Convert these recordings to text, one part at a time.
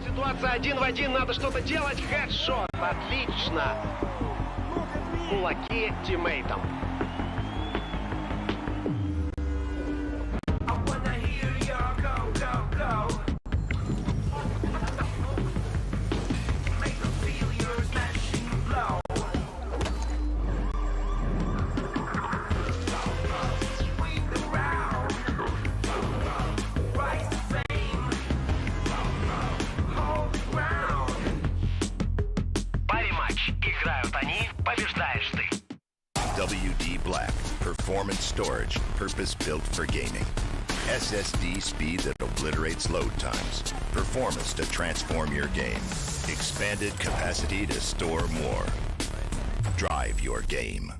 Ситуация 1 в 1, надо что-то делать. Хедшот, отлично. Кулаки тиммейтам. Играют они, побеждаешь ты. WD Black. Performance storage. Purpose-built for gaming. SSD speed that obliterates load times. Performance to transform your game. Expanded capacity to store more. Drive your game.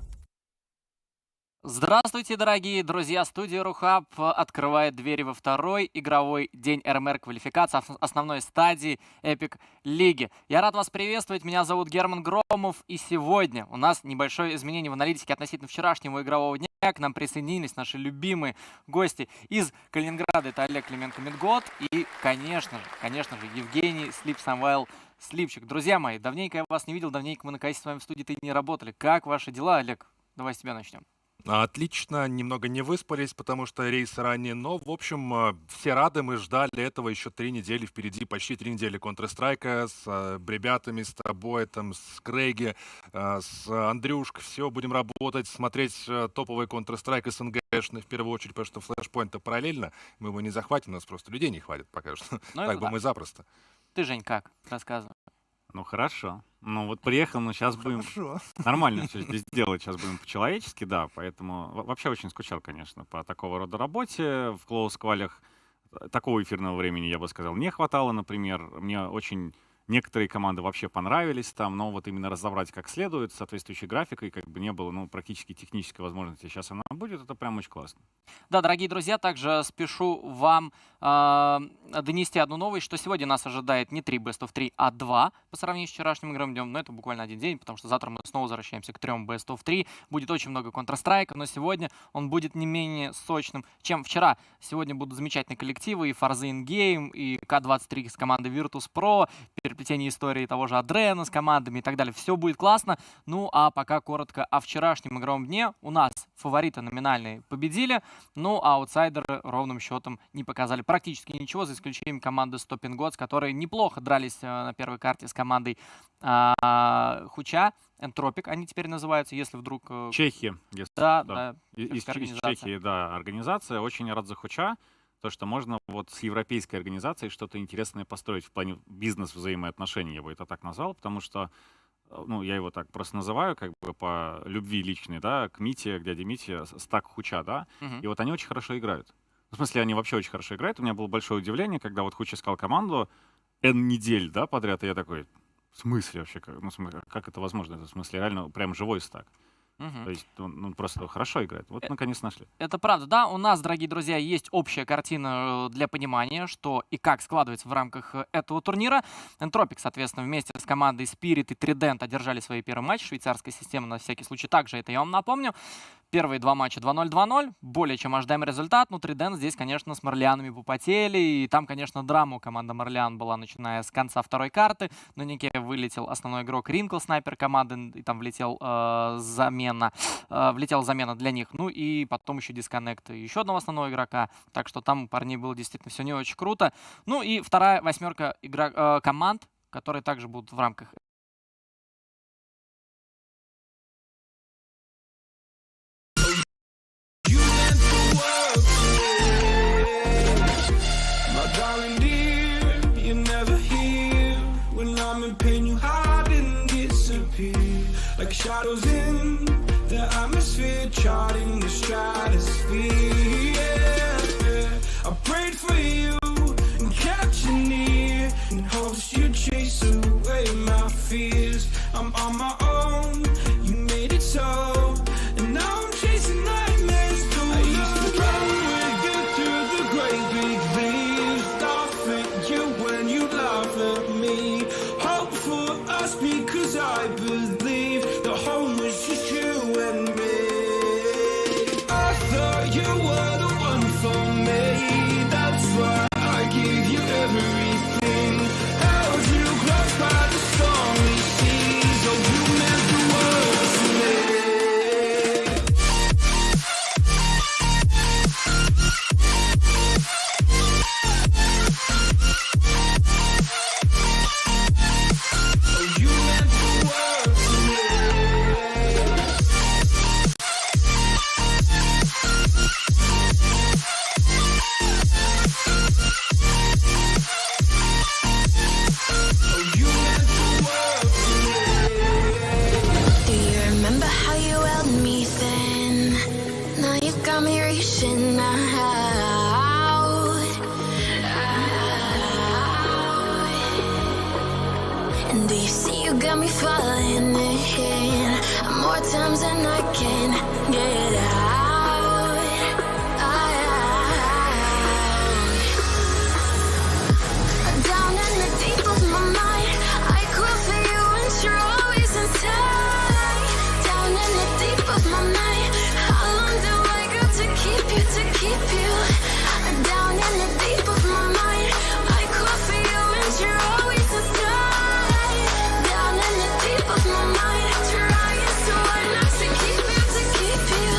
Здравствуйте, дорогие друзья! Студия Рухаб открывает двери во второй игровой день РМР квалификации основной стадии Эпик Лиги. Я рад вас приветствовать, меня зовут Герман Громов, и сегодня у нас небольшое изменение в аналитике относительно вчерашнего игрового дня. К нам присоединились наши любимые гости из Калининграда. Это Олег Клименко-Медгод и, конечно же, Евгений Слип-Самвел Слипчик. Друзья мои, давненько я вас не видел, давненько мы наконец с вами в студии-то и не работали. Как ваши дела, Олег? Давай с тебя начнем. Отлично, немного не выспались, потому что рейс ранее, но, в общем, все рады, мы ждали этого еще 3 недели впереди, почти 3 недели Counter-Strike с ребятами, с тобой, там, с Крейги, с Андрюшкой, все, будем работать, смотреть топовый Counter-Strike СНГшный в первую очередь, потому что флешпоинт-то параллельно, мы его не захватим, у нас просто людей не хватит пока что, так бы мы запросто. Ты, Жень, как? Рассказывай. Ну, хорошо. Ну, вот приехал, но сейчас будем нормально все здесь делать, сейчас будем по-человечески, да, поэтому вообще очень скучал, конечно, по такого рода работе. В клоус-квалях такого эфирного времени, я бы сказал, не хватало, например. Мне очень некоторые команды вообще понравились там, но вот именно разобрать как следует, с соответствующей графикой, как бы не было, ну, практически технической возможности. Сейчас она будет, это прям очень классно. Да, дорогие друзья, также спешу вам донести одну новость, что сегодня нас ожидает не 3 Best of 3, а 2 по сравнению с вчерашним игровым днем, но это буквально один день, потому что завтра мы снова возвращаемся к 3 Best of 3, будет очень много Counter-Strike, но сегодня он будет не менее сочным, чем вчера. Сегодня будут замечательные коллективы, и forZe In-Game, и К-23 с командой Virtus.pro, переплетение истории того же Адрена с командами и так далее. Все будет классно. Ну, а пока коротко о вчерашнем игровом дне. У нас фавориты номинальные победили, ну, а аутсайдеры ровным счетом не показали практически ничего, за исключением команды Stopping Gods, которые неплохо дрались на первой карте с командой Хуча, Энтропик они теперь называются, если вдруг... Чехия. Да. Из Чехии, да, организация. Очень рад за Хуча. То, что можно вот с европейской организацией что-то интересное построить в плане бизнес-взаимоотношений, я бы это так назвал, потому что, ну, я его так просто называю, как бы по любви личной, да, к Мите, к дяде Мите, стак Хуча, да, и вот они очень хорошо играют. В смысле, они вообще очень хорошо играют. У меня было большое удивление, когда вот Хуч искал команду N недель, да, подряд, и я такой, в смысле вообще, как это возможно? Это в смысле реально прям живой стак. Мгм. То есть он просто хорошо играет. Вот наконец нашли. Это правда, да. У нас, дорогие друзья, есть общая картина для понимания, что и как складывается в рамках этого турнира. Энтропик, соответственно, вместе с командой Spirit и Trident одержали свои первые матчи. Швейцарская система, на всякий случай, также это я вам напомню. Первые два матча 2-0, 2-0. Более чем ожидаемый результат. Но Trident здесь, конечно, с Марлианами попотели. И там, конечно, драма у команды Марлиан была, начиная с конца второй карты. На нике вылетел основной игрок Ринкл, снайпер команды. И там влетела замена для них. Ну и потом еще дисконнект еще одного основного игрока. Так что там у парней было действительно все не очень круто. Ну и вторая восьмерка команд, которые также будут в рамках My darling dear, you're never here. When I'm in pain, you hide and disappear. Like shadows in the atmosphere, charting the stratosphere. Yeah. I prayed for you and kept you near, in hopes you'd chase away my fears. I'm on my own, you made it so, and now I'm chasing nightmares too. I used to run with you through the great big leaves, laugh at you when you laugh at me. Hope for us because I believe the home was just you and me. I thought you were the one for me, that's why I gave you everything. Held you close by the stormy seas, oh you meant the world to me. Oh you meant the world to me. Oh you meant the world to me. Do you remember how you held me then? Now you got me reaching out. And do you see you got me falling in more times than I can get out. Down in the deep of my mind, I call for you and you're always inside. Down in the deep of my mind, how long do I got to keep you, to keep you? Down in the deep of my mind, I call for you and you're always inside. Down in the deep of my mind, trying so hard not to keep you, to keep you.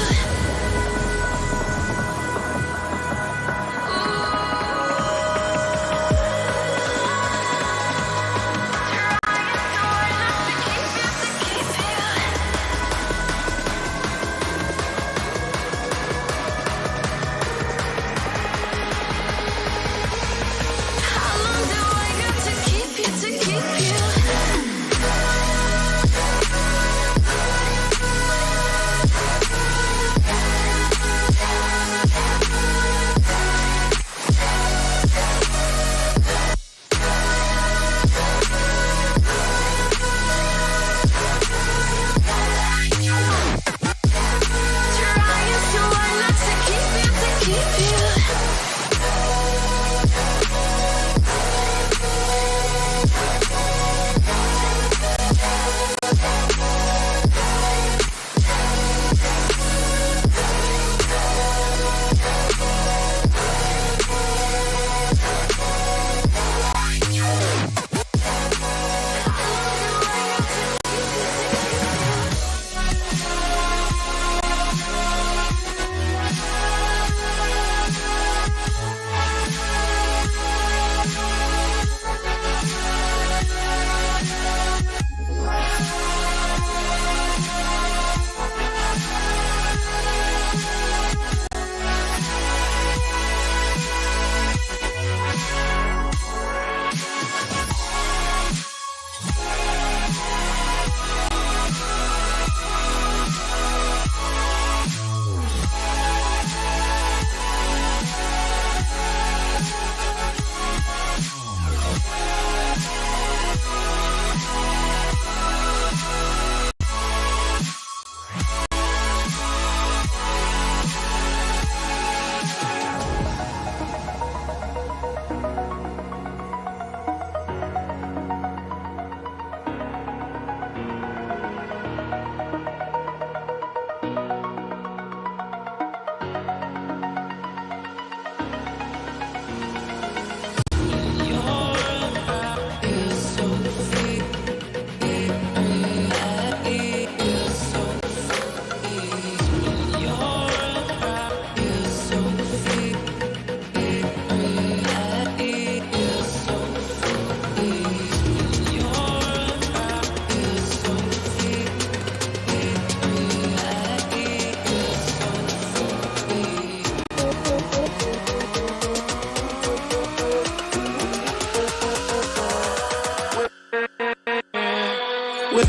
There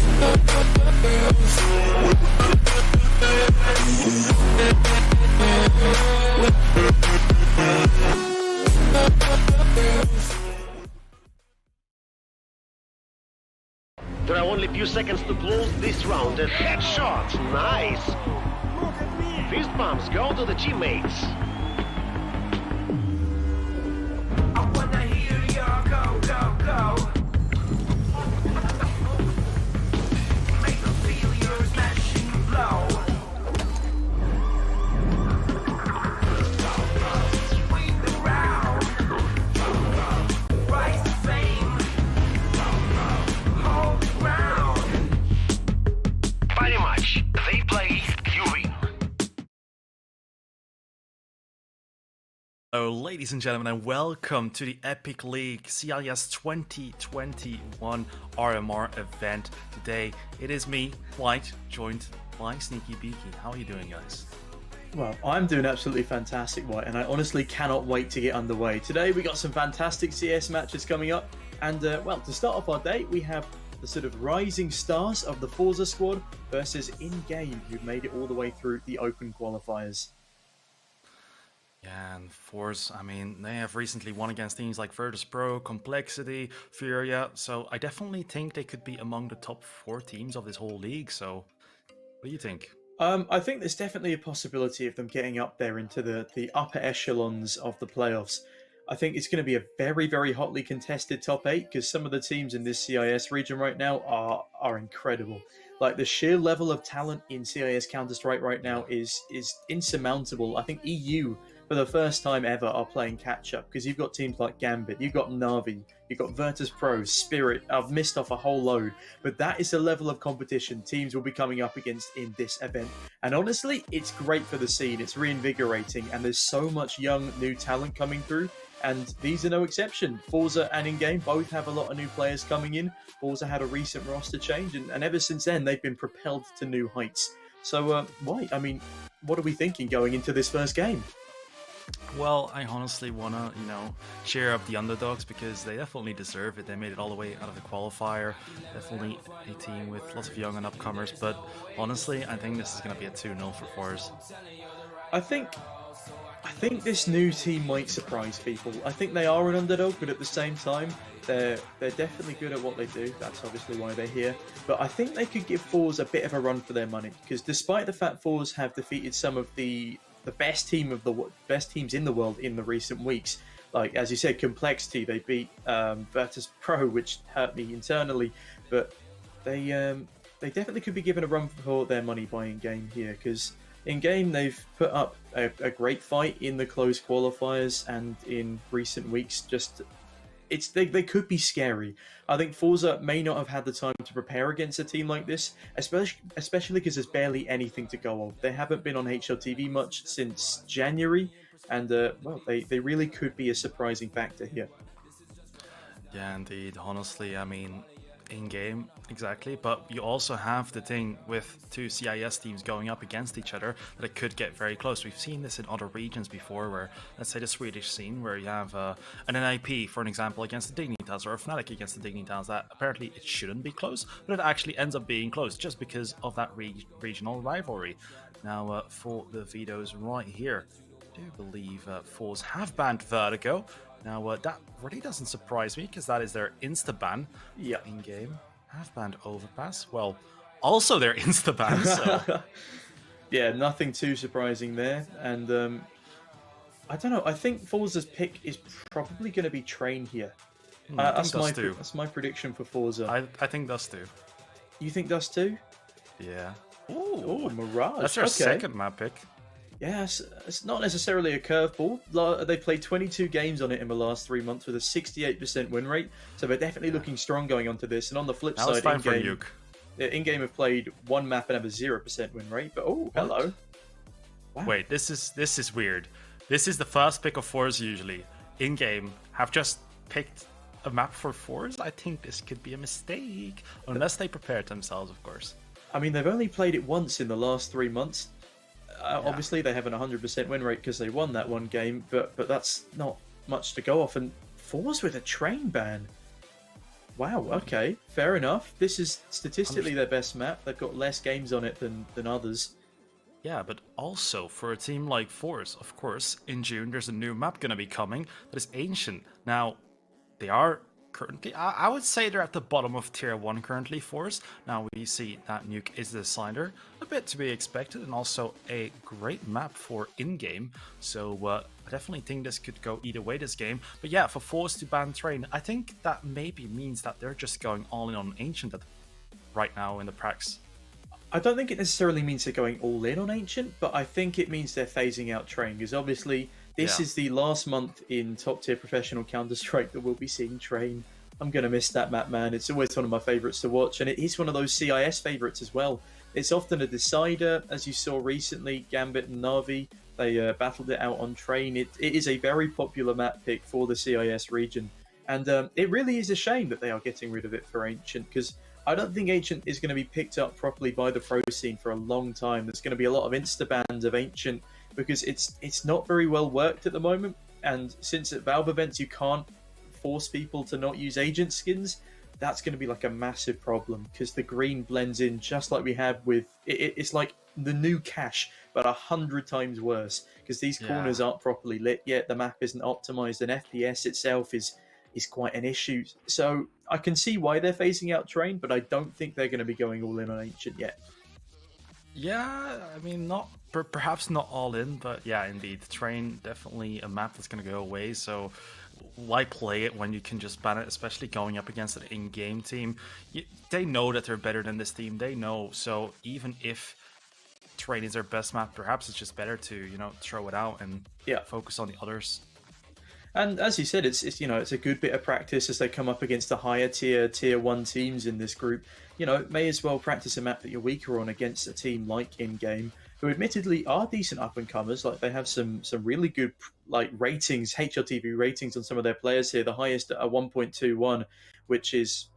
are only few seconds to close this round. A headshot. Nice. Fist bumps go to the teammates. I wanna hear your go, go, go. Make them feel your smashing blow. Swing around. Rise to fame. Hold the ground. Very much. They play, you win. Hello, ladies and gentlemen, and welcome to the Epic League CIS 2021 RMR event. Today, it is me, White, joined by Sneaky Beaky. How are you doing, guys? Well, I'm doing absolutely fantastic, White, and I honestly cannot wait to get underway. Today, we got some fantastic CS matches coming up, and well, to start off our day, we have the sort of rising stars of the forZe squad versus In-Game, who've made it all the way through the open qualifiers. Yeah, and forZe, I mean, they have recently won against teams like virtus.pro, Complexity, Furia, so I definitely think they could be among the top 4 teams of this whole league, so what do you think? I think there's definitely a possibility of them getting up there into the upper echelons of the playoffs. I think it's going to be a very, very hotly contested top 8 because some of the teams in this CIS region right now are incredible. Like the sheer level of talent in CIS Counter-Strike right now is insurmountable. I think EU, for the first time ever, are playing catch-up because you've got teams like Gambit, you've got Na'Vi, you've got virtus.pro, Spirit. I've missed off a whole load, but that is the level of competition teams will be coming up against in this event. And honestly, it's great for the scene. It's reinvigorating, and there's so much young, new talent coming through. And these are no exception. forZe and In-Game both have a lot of new players coming in. forZe had a recent roster change, and ever since then, they've been propelled to new heights. So, White, I mean, what are we thinking going into this first game? Well, I honestly want to, cheer up the underdogs because they definitely deserve it. They made it all the way out of the qualifier. Definitely a team with lots of young and upcomers. But honestly, I think this is going to be a 2-0 for forZe. I think this new team might surprise people. I think they are an underdog, but at the same time, they're definitely good at what they do. That's obviously why they're here. But I think they could give forZe a bit of a run for their money because despite the fact forZe have defeated some of the best teams in the world in the recent weeks, like as you said, Complexity, they beat virtus.pro, which hurt me internally, but they definitely could be given a run for their money by In-Game here because In-Game they've put up a great fight in the closed qualifiers and in recent weeks. They could be scary. I think forZe may not have had the time to prepare against a team like this, especially because there's barely anything to go off. They haven't been on HLTV much since January, and well, they really could be a surprising factor here. Yeah, indeed. Honestly, I mean, In-Game, exactly. But you also have the thing with 2 CIS teams going up against each other that it could get very close. We've seen this in other regions before where, let's say the Swedish scene, where you have an NIP, for an example, against the Dignitas or a Fnatic against the Dignitas that apparently it shouldn't be close, but it actually ends up being close just because of that regional rivalry. Now, for the vetoes right here, I do believe forZe have banned Vertigo. Now, that really doesn't surprise me, because that is their insta-ban. Yeah. In-Game have banned Overpass. Well, also their insta-ban, so... Yeah, nothing too surprising there. And, I don't know, I think forZe's pick is probably going to be Train here. That's my prediction for forZe. I think Dust too. You think Dust too? Yeah. Ooh, Mirage. That's their okay. second map pick. Yes, it's not necessarily a curveball. They played 22 games on it in the last 3 months with a 68% win rate, so they're definitely looking strong going onto this. And on the flip side, In-Game have played one map and have a 0% win rate. But hello. Wow. Wait, this is weird. This is the first pick of forZe usually. In-Game have just picked a map for forZe. I think this could be a mistake, unless they prepared themselves, of course. I mean, they've only played it once in the last 3 months. Obviously, they have an 100% win rate because they won that one game, but that's not much to go off. And forZe with a Train ban. Wow, okay, fair enough. This is statistically their best map. They've got less games on it than others. Yeah, but also for a team like forZe, of course, in June there's a new map gonna be coming that is Ancient. Now, they are currently, I would say they're at the bottom of tier 1 currently, forZe. Now we see that Nuke is the decider, a bit to be expected, and also a great map for in-game. So I definitely think this could go either way this game. But yeah, for forZe to ban Train, I think that maybe means that they're just going all in on Ancient right now in the pracs. I don't think it necessarily means they're going all in on Ancient, but I think it means they're phasing out Train, because obviously this is the last month in top-tier professional Counter-Strike that we'll be seeing Train. I'm going to miss that map, man. It's always one of my favourites to watch, and it is one of those CIS favourites as well. It's often a decider, as you saw recently, Gambit and Na'Vi, they battled it out on Train. It is a very popular map pick for the CIS region, and it really is a shame that they are getting rid of it for Ancient, because I don't think Ancient is going to be picked up properly by the pro scene for a long time. There's going to be a lot of insta-bans of Ancient because it's not very well worked at the moment. And since at Valve events you can't force people to not use agent skins, that's going to be like a massive problem because the green blends in just like we had with... It's like the new cache, but 100 times worse because these corners aren't properly lit yet. The map isn't optimized and FPS itself is quite an issue. So I can see why they're phasing out Train, but I don't think they're going to be going all in on Ancient yet. Yeah, I mean, perhaps not all in, but yeah, indeed, Train definitely a map that's going to go away. So why play it when you can just ban it, especially going up against an in-game team? They know that they're better than this team. They know. So even if Train is their best map, perhaps it's just better to throw it out and focus on the others. And as you said, it's a good bit of practice as they come up against the higher tier 1 teams in this group. May as well practice a map that you're weaker on against a team like In-Game, who admittedly are decent up-and-comers. Like, they have some really good ratings, HLTV ratings on some of their players here. The highest at a 1.21, which is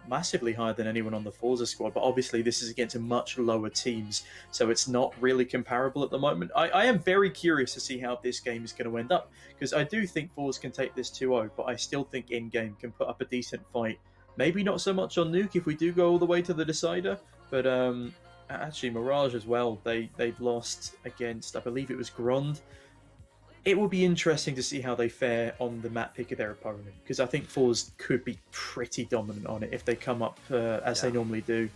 massively higher than anyone on the forZe squad, but obviously this is against much lower teams, so it's not really comparable at the moment. I am very curious to see how this game is going to end up, because I do think forZe can take this 2-0, but I still think In-Game can put up a decent fight. Maybe not so much on Nuke if we do go all the way to the decider, but actually Mirage as well. They've lost against, I believe it was Grond. It will be interesting to see how they fare on the map pick of their opponent, because I think forZe could be pretty dominant on it if they come up as they normally do.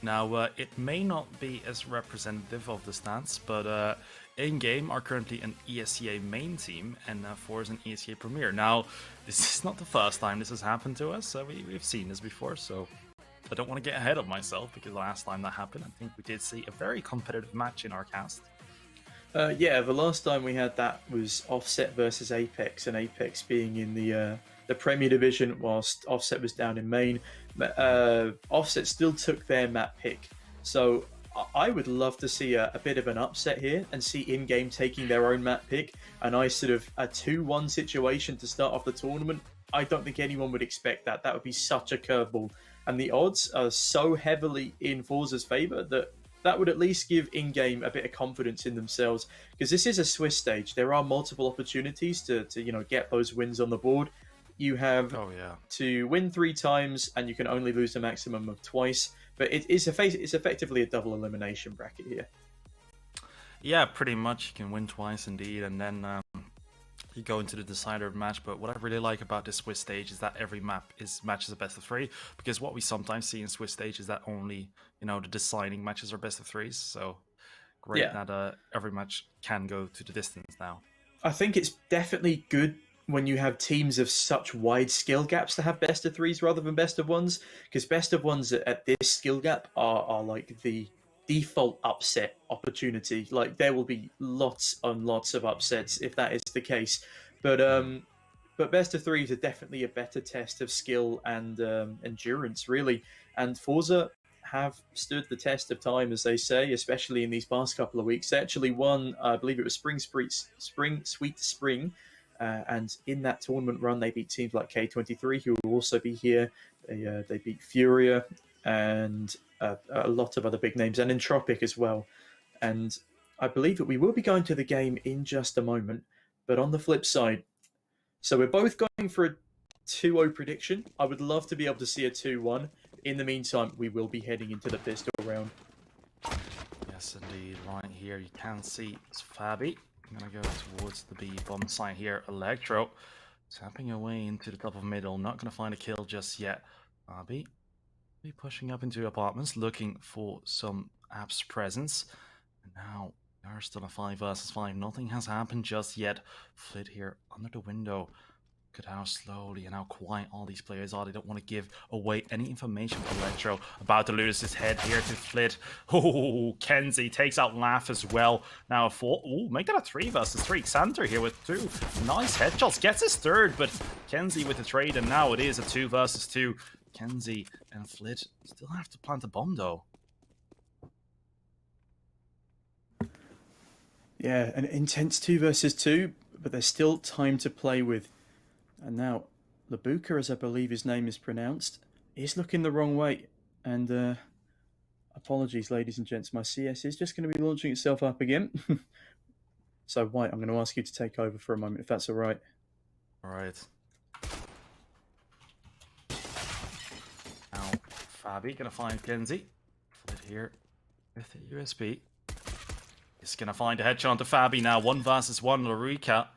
Now, it may not be as representative of the stats, but In-Game are currently an ESEA main team, and forZe an ESEA Premier. Now, this is not the first time this has happened to us. We've seen this before, so I don't want to get ahead of myself, because the last time that happened, I think we did see a very competitive match in our cast. Yeah, the last time we had that was Offset versus Apex, and Apex being in the Premier Division whilst Offset was down in main. Offset still took their map pick, so I would love to see a bit of an upset here and see In-Game taking their own map pick, a nice sort of a 2-1 situation to start off the tournament. I don't think anyone would expect that. That would be such a curveball, and the odds are so heavily in forZe's favour that would at least give In-Game a bit of confidence in themselves, because this is a Swiss stage. There are multiple opportunities to get those wins on the board. You have to win 3 times, and you can only lose a maximum of twice. But it's effectively a double elimination bracket here. Yeah, pretty much. You can win twice indeed, and then you go into the decider match. But what I really like about this Swiss stage is that every map matches a best of 3, because what we sometimes see in Swiss stage is that only the deciding matches are best of 3s. So great that every match can go to the distance now. I think it's definitely good when you have teams of such wide skill gaps to have best of 3s rather than best of 1s, because best of 1s at this skill gap are like the default upset opportunity. Like, there will be lots and lots of upsets if that is the case, but best of 3s are definitely a better test of skill and endurance, really. And forZe have stood the test of time, as they say, especially in these past couple of weeks. They actually won, I believe it was Sweet Spring, and in that tournament run, they beat teams like K23, who will also be here. They beat Furia and a lot of other big names, and Entropic as well. And I believe that we will be going to the game in just a moment. But on the flip side, so we're both going for a 2-0 prediction. I would love to be able to see a 2-1. In the meantime, we will be heading into the pistol round. Yes, indeed. Right here, you can see it's Fabi. I'm gonna go towards the B bomb site here. Electro tapping away into the top of middle. Not gonna find a kill just yet. Fabi be pushing up into apartments, looking for some App's presence. And now we are still a 5 versus 5. Nothing has happened just yet. Flit here under the window. Look at how slowly and how quiet all these players are. They don't want to give away any information for Electro. About to lose his head here to Flit. Oh, kenzie takes out Laugh as well. Now a 4. Oh, make that a 3 versus 3. Xanter here with 2 nice headshots. Gets his 3rd, but kenzie with the trade, and now it is a 2 versus 2. kenzie and Flit still have to plant a bomb though. Yeah, an intense 2 versus 2, but there's still time to play with. And now, Labuka, as I believe his name is pronounced, is looking the wrong way. And apologies, ladies and gents, my CS is just going to be launching itself up again. So, White, I'm going to ask you to take over for a moment, if that's all right. All right. Now, Fabi gonna find kenzie. Flit here with the USB. He's gonna find a headshot to Fabi now. 1 versus 1. Larica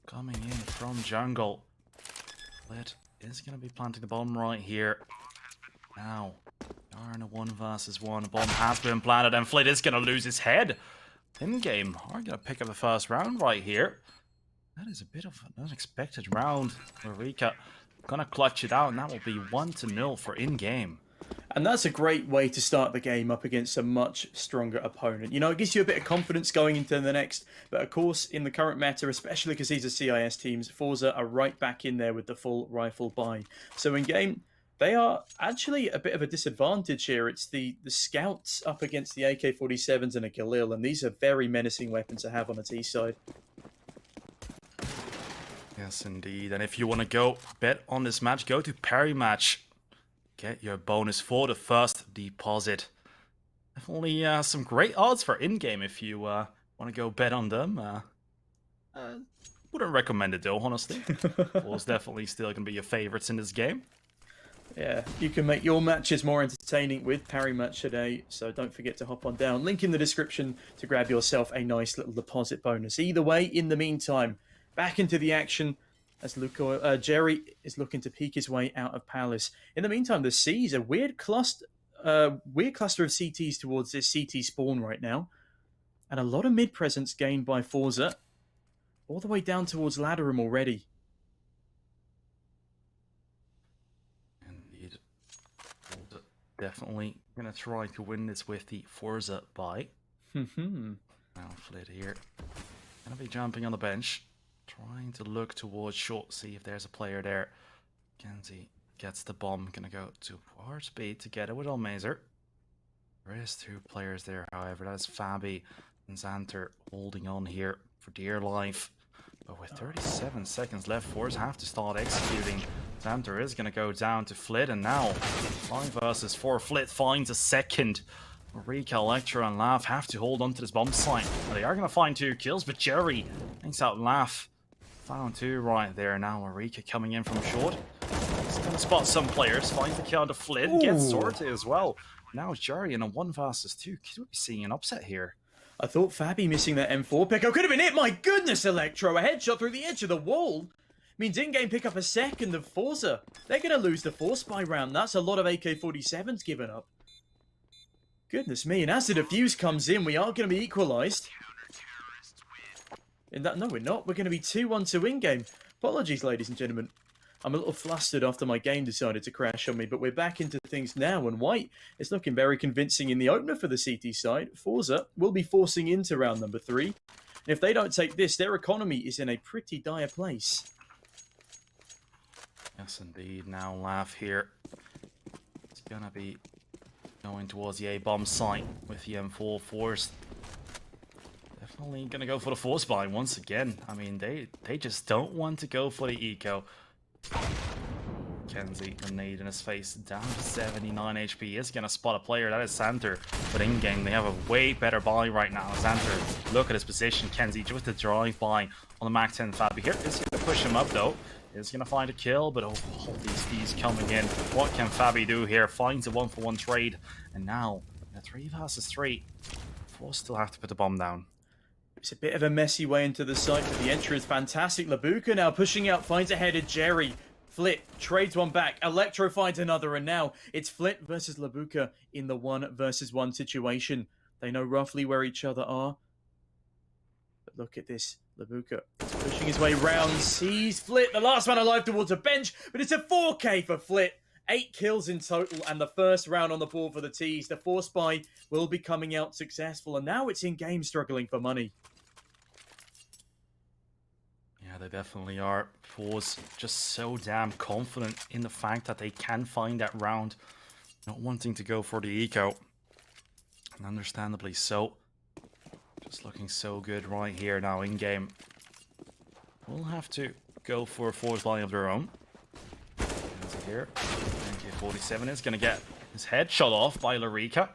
coming in from jungle. Flit is gonna be planting the bomb right here. Now, we are in a 1 versus 1. A bomb has been planted, and Flit is gonna lose his head. In game, are gonna pick up the first round right here. That is a bit of an unexpected round. Larica gonna clutch it out, and that will be 1-0 for in game. And that's a great way to start the game up against a much stronger opponent. You know, it gives you a bit of confidence going into the next. But of course, in the current meta, especially because these are CIS teams, forZe are right back in there with the full rifle buy. So in game, they are actually a bit of a disadvantage here. It's the scouts up against the AK-47s and a Galil, and these are very menacing weapons to have on the T side. Yes, indeed. And if you want to go bet on this match, go to Parry Match. Get your bonus for the first deposit. Definitely some great odds for in-game if you want to go bet on them. Wouldn't recommend it though, honestly. forZe definitely still going to be your favorites in this game. Yeah, you can make your matches more entertaining with Parry Match today, so don't forget to hop on down. Link in the description to grab yourself a nice little deposit bonus. Either way, in the meantime, back into the action as Jerry is looking to peek his way out of Palace. In the meantime, the C's a weird cluster of CTs towards this CT spawn right now. And a lot of mid presence gained by forZe. All the way down towards ladder room already. Indeed. forZe definitely going to try to win this with the forZe buy. Now Flit here. Going to be jumping on the bench. Trying to look towards short, see if there's a player there. kenzie gets the bomb, gonna go towards B together with Almazer. There is 2 players there, however. That is Fabi and Xanter holding on here for dear life. But with 37 seconds left, forZe have to start executing. Xanter is gonna go down to Flit, and now 5 versus 4. Flit finds a second. Marika, Electro, and Laugh have to hold on to this bomb site. They are gonna find 2 kills, but Jerry takes out Laugh. Found 2 right there. Now Marika coming in from short. He's gonna spot some players. Finds the kill to Flit. Gets sorted as well. Now Jerry in a 1 versus 2. Could we be seeing an upset here? I thought Fabi missing that M4 pickup could have been it. My goodness, Electro. A headshot through the edge of the wall. Means in-game pick up a second of forZe. They're going to lose the 4 spy round. That's a lot of AK-47s given up. Goodness me. And as the defuse comes in, we are going to be equalised. No, we're not. We're going to be 2-1 to in-game. Apologies, ladies and gentlemen. I'm a little flustered after my game decided to crash on me, but we're back into things now, and White is looking very convincing in the opener for the CT side. forZe will be forcing into round number 3. And if they don't take this, their economy is in a pretty dire place. Yes, indeed. Now Laugh here. It's going to be going towards the A-bomb site with the M4 forced. Definitely going to go for the force buy once again. I mean, they just don't want to go for the eco. kenzie, the nade in his face, down to 79 HP. Is going to spot a player. That is Xanter. But in-game, they have a way better buy right now. Xanter, look at his position. kenzie, just with the drive-by on the Mac 10 Fabi here. Is going to push him up, though. is going to find a kill, but all these coming in. What can Fabi do here? Finds a 1-for-1 trade, and now in a 3 versus 3, forZe still have to put the bomb down. It's a bit of a messy way into the site, but the entry is fantastic. Labuka now pushing out, finds a headed Jerry. Flit trades one back. Electro finds another, and now it's Flit versus Labuka in the 1 versus 1 situation. They know roughly where each other are. But look at this. Labuka pushing his way round, sees Flit, the last man alive towards a bench, but it's a 4K for Flit. 8 kills in total, and the first round on the board for the T's. The forSpy will be coming out successful, and now it's in-game struggling for money. Yeah, they definitely are. forZe just so damn confident in the fact that they can find that round. Not wanting to go for the eco. And understandably so. Just looking so good right here now in-game. We'll have to go for a forZe of their own. Here. AK-47 is going to get his head shot off by Larica.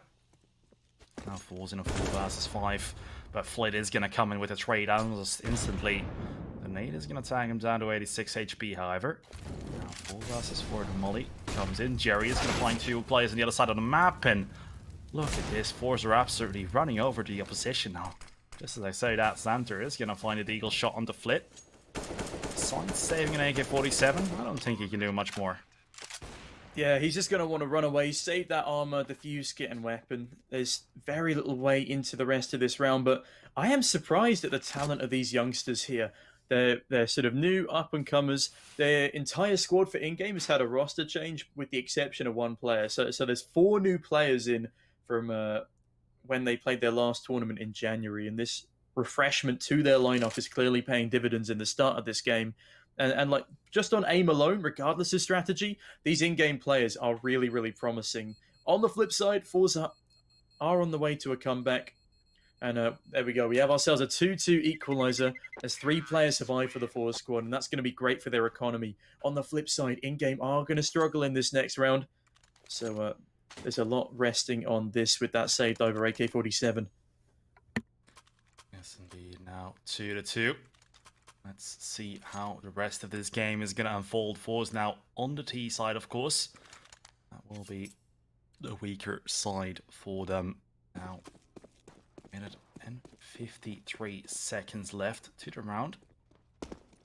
Now forZe in a 4 versus 5. But Flit is going to come in with a trade almost instantly. The nade is going to tag him down to 86 HP, however. Now 4 versus 4 to Molly comes in. Jerry is going to find 2 players on the other side of the map, and look at this. forZe are absolutely running over the opposition now. Just as I say that, Xanter is going to find a deagle shot onto Flit. Besides saving an AK-47, I don't think he can do much more. Yeah, he's just going to want to run away, save that armor, defuse kit and weapon. There's very little way into the rest of this round, but I am surprised at the talent of these youngsters here. They're sort of new up-and-comers. Their entire squad for in-game has had a roster change with the exception of 1 player. So there's 4 new players in from when they played their last tournament in January, and this refreshment to their lineup is clearly paying dividends in the start of this game. And like, just on aim alone, regardless of strategy, these in-game players are really, really promising. On the flip side, forZe are on the way to a comeback. And there we go. We have ourselves a 2-2 equalizer as 3 players survive for the forZe squad, and that's going to be great for their economy. On the flip side, in-game are going to struggle in this next round. So there's a lot resting on this with that saved over AK-47. Yes, indeed. Now 2-2. Let's see how the rest of this game is going to unfold. forZe now on the T side, of course. That will be the weaker side for them. Now, minute and 53 seconds left to the round.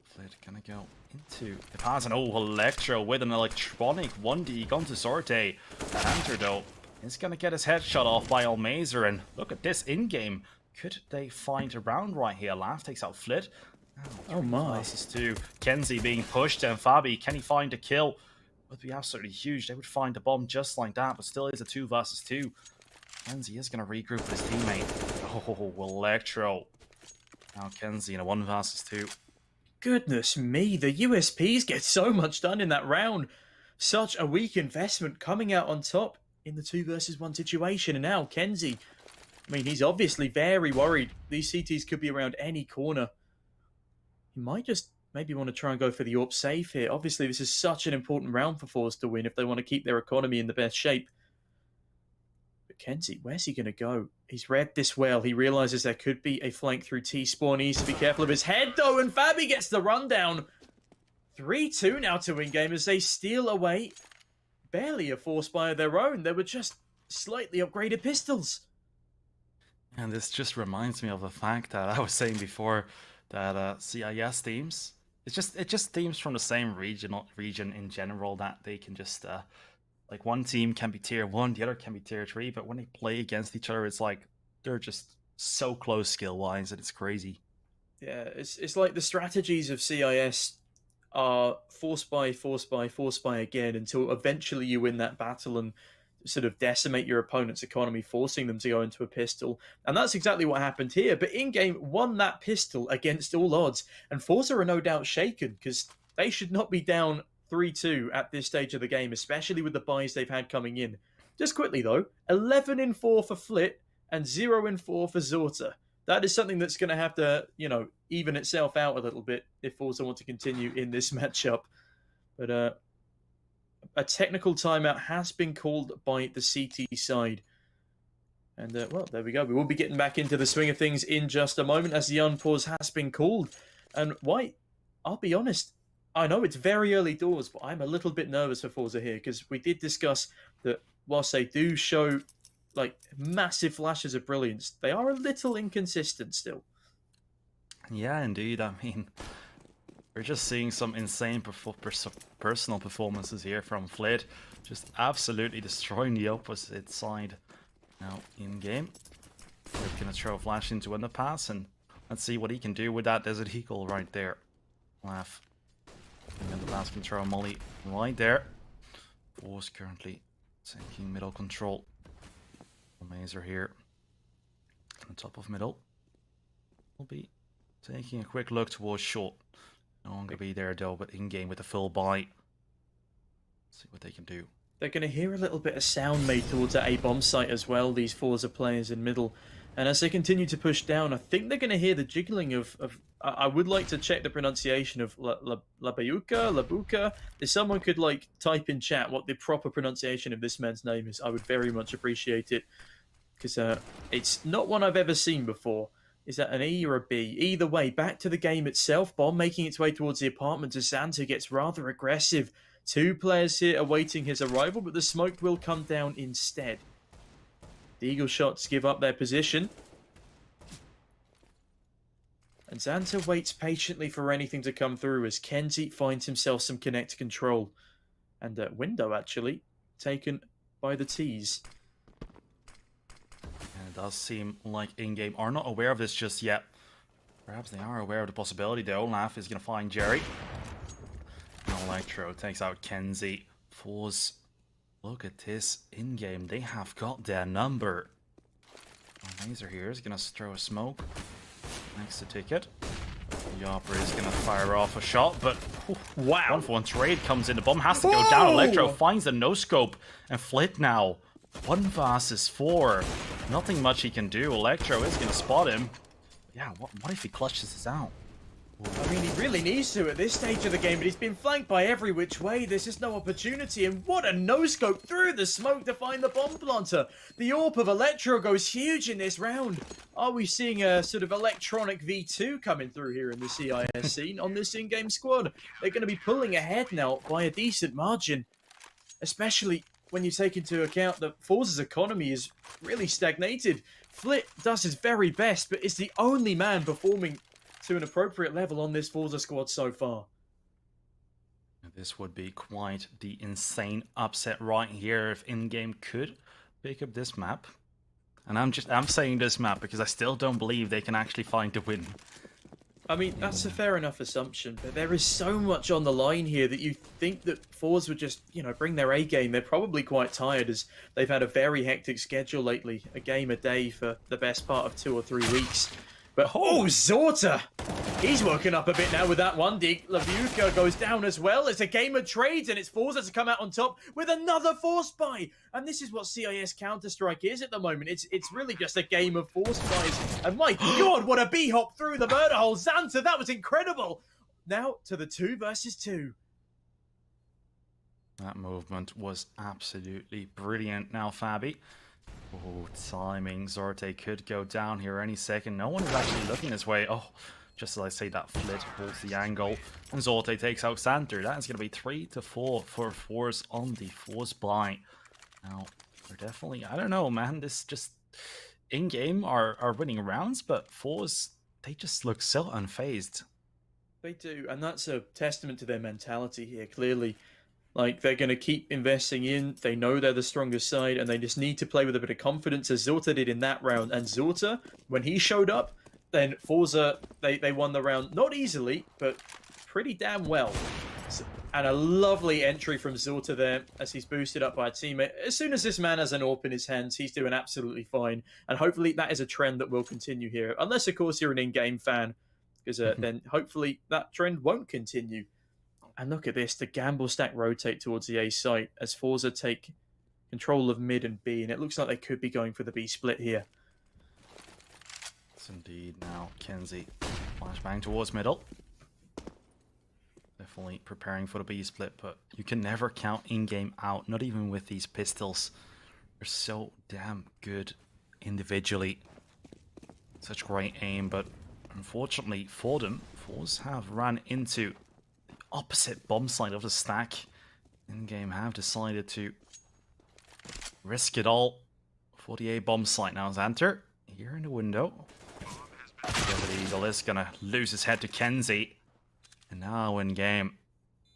Flit gonna go into the pass, and Electro with an electronic 1D gone to Sorte. Hunter, though, is gonna get his head shot off by Almazer, and look at this in-game. Could they find a round right here? Laugh takes out Flit. Oh my. Versus 2. Kenzie being pushed, and Fabi, can he find a kill? Would be absolutely huge. They would find a bomb just like that, but still is a 2 versus 2. Kenzie is going to regroup with his teammate. Oh, Electro. Now Kenzie in a 1 versus 2. Goodness me, the USPs get so much done in that round. Such a weak investment coming out on top in the 2 versus 1 situation. And now Kenzie, I mean, he's obviously very worried. These CTs could be around any corner. He might just maybe want to try and go for the AWP save here. Obviously, this is such an important round for forZe to win if they want to keep their economy in the best shape. But Kenzie, where's he going to go? He's read this well. He realizes there could be a flank through T-spawn. He needs to be careful of his head, though, and Fabi gets the rundown. 3-2 now to in-game as they steal away. Barely a forSpy of their own. They were just slightly upgraded pistols. And this just reminds me of the fact that I was saying before that CIS teams, it's just teams from the same region in general that they can just like one team can be tier 1, the other can be tier 3, but when they play against each other, it's like they're just so close skill wise that it's crazy. Yeah, it's like the strategies of CIS are forSpy again until eventually you win that battle and sort of decimate your opponent's economy, forcing them to go into a pistol. And that's exactly what happened here. But in-game won that pistol against all odds. And forZe are no doubt shaken because they should not be down 3-2 at this stage of the game, especially with the buys they've had coming in. Just quickly though, 11-4 for Flit and 0-4 for Zorta. That is something that's going to have to, even itself out a little bit if forZe want to continue in this matchup. But a technical timeout has been called by the CT side. And, well, there we go. We will be getting back into the swing of things in just a moment as the unpause has been called. And White, I'll be honest, I know it's very early doors, but I'm a little bit nervous for forZe here because we did discuss that whilst they do show like massive flashes of brilliance, they are a little inconsistent still. Yeah, indeed. I mean, we're just seeing some insane personal performances here from Flit, just absolutely destroying the opposite side. Now, in-game, Flit gonna throw a flash into underpass, and let's see what he can do with that Desert Eagle right there. Laugh. And the last can throw a molly right there. forZe currently taking middle control. Mazer here on top of middle. Will be taking a quick look towards short. No longer be there though, but in-game with a full buy. See what they can do. They're going to hear a little bit of sound made towards that A bomb site as well, these forZe players in middle. And as they continue to push down, I think they're going to hear the jiggling of I would like to check the pronunciation of Labuka. If someone could like type in chat what the proper pronunciation of this man's name is, I would very much appreciate it. Because it's not one I've ever seen before. Is that an E or a B? Either way, back to the game itself. Bomb making its way towards the apartment as Xanta gets rather aggressive. Two players here awaiting his arrival, but the smoke will come down instead. The Eagle shots give up their position. And Xanta waits patiently for anything to come through as kenzie finds himself some connect control. And window, actually, taken by the T's. And it does seem like in-game are not aware of this just yet. Perhaps they are aware of the possibility though. Laugh is going to find Jerry. Electro takes out kenzie. forZe. Look at this in-game. They have got their number. Mazer here is going to throw a smoke next to Ticket. Yopper is going to fire off a shot, but wow. 1-for-1 trade comes in. The bomb has to go down. Electro finds the no-scope. And Flit now. 1 versus 4. Nothing much he can do. Electro is going to spot him. Yeah, what if he clutches this out? I mean, he really needs to at this stage of the game, but he's been flanked by every which way. There's just no opportunity, and what a no-scope through the smoke to find the bomb planter. The AWP of Electro goes huge in this round. Are we seeing a sort of electronic V2 coming through here in the CIS scene on this in-game squad? They're going to be pulling ahead now by a decent margin, especially when you take into account that forZe's economy is really stagnated. Flit does his very best, but is the only man performing to an appropriate level on this forZe squad so far. This would be quite the insane upset right here if in-game could pick up this map. And I'm saying this map because I still don't believe they can actually find the win. I mean, that's a fair enough assumption, but there is so much on the line here that you think that forZe would just, bring their A game. They're probably quite tired as they've had a very hectic schedule lately. A game a day for the best part of 2 or 3 weeks. But, Zorta! He's woken up a bit now with that one dig. Lavuka goes down as well. It's a game of trades, and it's forZe to come out on top with another force buy. And this is what CIS Counter-Strike is at the moment. It's really just a game of force buys. And my God, what a B-hop through the murder hole. Xanta, that was incredible. Now to the 2 versus 2. That movement was absolutely brilliant. Now, Fabi. Oh, timing. Zorte could go down here any second. No one is actually looking this way. Oh, just as I say that, Flit holds the angle. And Zorte takes out Xanta. That is going to be 3-4 for forZe on the force buy. Now, they're definitely, I don't know, man. This just, in-game are winning rounds, but forZe, they just look so unfazed. They do, and that's a testament to their mentality here, clearly. Like, they're going to keep investing in. They know they're the strongest side, and they just need to play with a bit of confidence, as Zorta did in that round. And Zorta, when he showed up, then forZe, they won the round. Not easily, but pretty damn well. And a lovely entry from Zorta there, as he's boosted up by a teammate. As soon as this man has an AWP in his hands, he's doing absolutely fine. And hopefully that is a trend that will continue here. Unless, of course, you're an in-game fan, because then hopefully that trend won't continue. And look at this, the gamble stack rotate towards the A site as forZe take control of mid and B, and it looks like they could be going for the B split here. Yes, indeed. Now, kenzie flashbang towards middle. Definitely preparing for the B split, but you can never count in-game out, not even with these pistols. They're so damn good individually. Such great aim, but unfortunately for them, forZe have run into opposite bomb side of the stack. In-game have decided to risk it all for the A bomb site. Now Xanter here in the window. The Eagle is gonna lose his head to Kenzie. And now in game,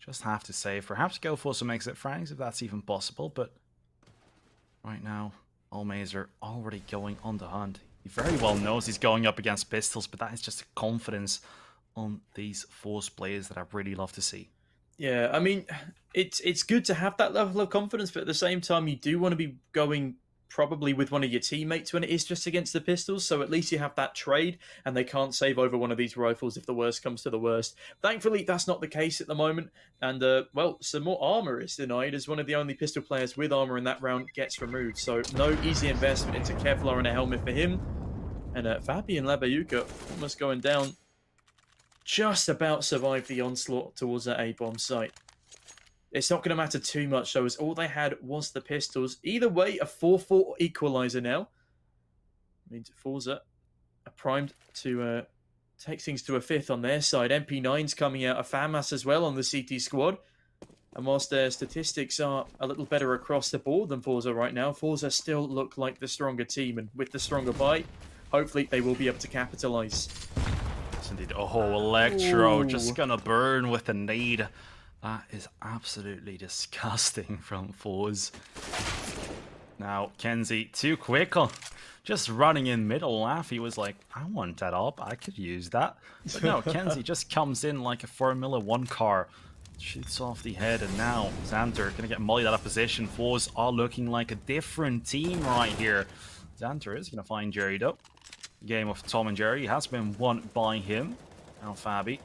just have to say, perhaps go for some exit frags if that's even possible, but right now, Almazer already going on the hunt. He very well knows he's going up against pistols, but that is just a confidence on these force players that I really love to see. Yeah, I mean, it's good to have that level of confidence, but at the same time, you do want to be going probably with one of your teammates when it is just against the pistols, so at least you have that trade, and they can't save over one of these rifles if the worst comes to the worst. Thankfully, that's not the case at the moment, and, well, some more armor is denied, as one of the only pistol players with armor in that round gets removed, so no easy investment into Kevlar and a helmet for him, and Fabi and Labayuka almost going down, just about survived the onslaught towards that A-bomb site. It's not going to matter too much, though, as all they had was the pistols. Either way, a 4-4 equalizer now. Means forZe are primed to take things to a 5th on their side. MP9's coming out of FAMAS as well on the CT squad. And whilst their statistics are a little better across the board than forZe right now, forZe still look like the stronger team. And with the stronger buy, hopefully they will be able to capitalise. Yes, indeed. Oh, Electro just gonna burn with a nade. That is absolutely disgusting from forZe. Now, Kenzie, too quick. Just running in middle. Laffy was like, I want that up. I could use that. But no, Kenzie just comes in like a Formula 1 car. Shoots off the head, and now Xanter gonna get mollied out of position. forZe are looking like a different team right here. Xanter is gonna find Jerry though. The game of Tom and Jerry has been won by him. Now Fabi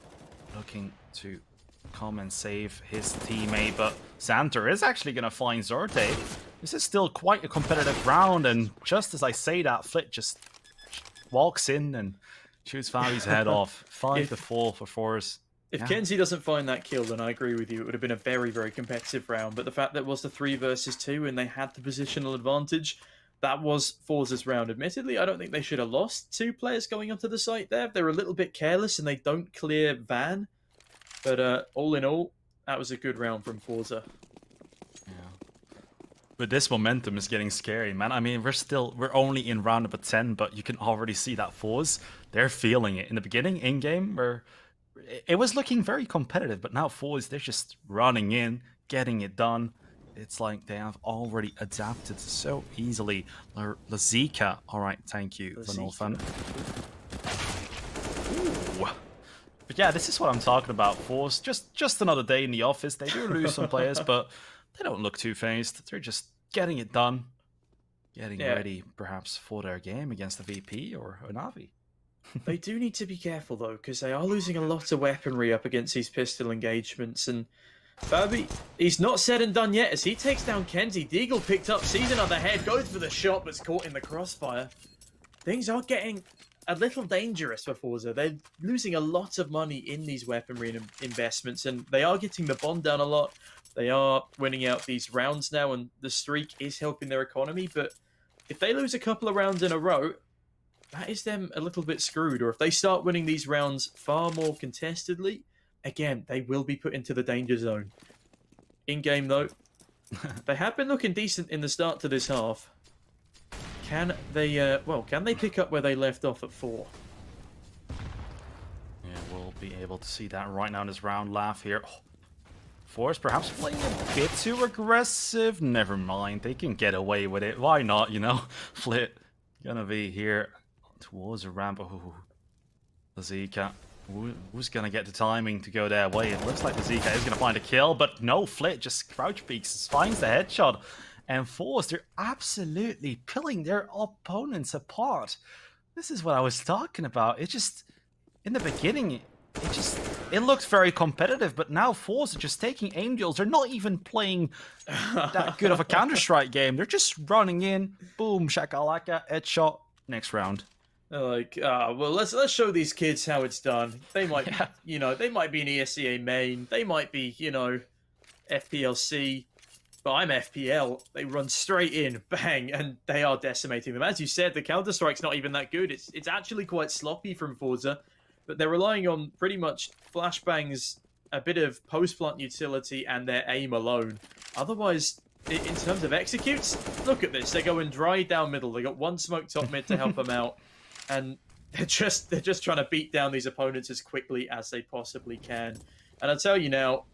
looking to come and save his teammate, but Xanter is actually going to find Zorte. This is still quite a competitive round, and just as I say that, Flit just walks in and shoots Fabi's head off. 5-4 for forZe. If Kenzie doesn't find that kill, then I agree with you. It would have been a very, very competitive round, but the fact that it was the 3 versus 2 and they had the positional advantage, that was forZe's round. Admittedly, I don't think they should have lost 2 players going onto the site there. They're a little bit careless and they don't clear Van. But all in all, that was a good round from forZe. Yeah. But this momentum is getting scary, man. I mean, we're only in round number 10, but you can already see that forZe, they're feeling it. In the beginning, in-game, where it was looking very competitive, but now forZe, they're just running in, getting it done. It's like they have already adapted so easily. Lazika, all right, thank you, Vanolfan. But yeah, this is what I'm talking about. forZe, just another day in the office. They do lose some players, but they don't look too phased. They're just getting it done, getting ready, perhaps, for their game against the VP or a Na'Vi. They do need to be careful, though, because they are losing a lot of weaponry up against these pistol engagements. And Fabi, he's not said and done yet as he takes down Kenzie. Deagle picked up, sees another head, goes for the shot, but's caught in the crossfire. Things are getting a little dangerous for forZe. They're losing a lot of money in these weaponry and investments, and they are getting the bond down a lot. They are winning out these rounds now, and the streak is helping their economy, but if they lose a couple of rounds in a row, that is them a little bit screwed. Or if they start winning these rounds far more contestedly, again, they will be put into the danger zone. In-game, though, they have been looking decent in the start to this half. Can they pick up where they left off at 4? Yeah, we'll be able to see that right now in this round. Laugh here. Oh, forZe perhaps playing a bit too aggressive. Never mind, they can get away with it. Why not, you know? Flit gonna be here towards a ramp. Oh, Lazika. Who's gonna get the timing to go their way? It looks like Lazika is gonna find a kill, but no, Flit just crouch peeks, finds the headshot. And forZe, they're absolutely pulling their opponents apart. This is what I was talking about. It just, in the beginning, it looked very competitive, but now forZe are just taking aim deals. They're not even playing that good of a Counter-Strike game. They're just running in, boom, shakalaka, headshot, next round. Like, well, let's show these kids how it's done. They might, they might be an ESEA main. They might be, FPLC. But I'm FPL. They run straight in, bang, and they are decimating them. As you said, the Counter-Strike's not even that good. It's actually quite sloppy from forZe, but they're relying on pretty much flashbangs a bit of post-plant utility and their aim alone. Otherwise, in terms of executes, look at this. They're going dry down middle. They got one smoke top mid to help them out, and they're just trying to beat down these opponents as quickly as they possibly can. And I'll tell you now,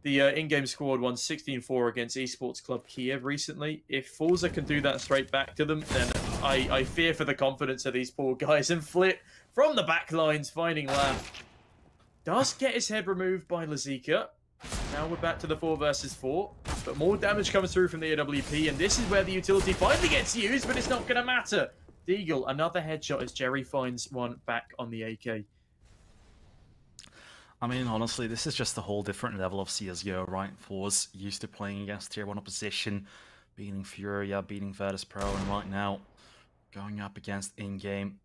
the in-game squad won 16-4 against Esports Club Kiev recently. If forZe can do that straight back to them, then I fear for the confidence of these poor guys. And Flit from the back lines, finding Lav. Does get his head removed by Lazika. Now we're back to the 4 versus 4. But more damage comes through from the AWP, and this is where the utility finally gets used, but it's not going to matter. Deagle, another headshot as Jerry finds one back on the AK. I mean, honestly, this is just a whole different level of CSGO, right? forZe used to playing against tier 1 opposition, beating Furia, beating Virtus Pro, and right now going up against in-game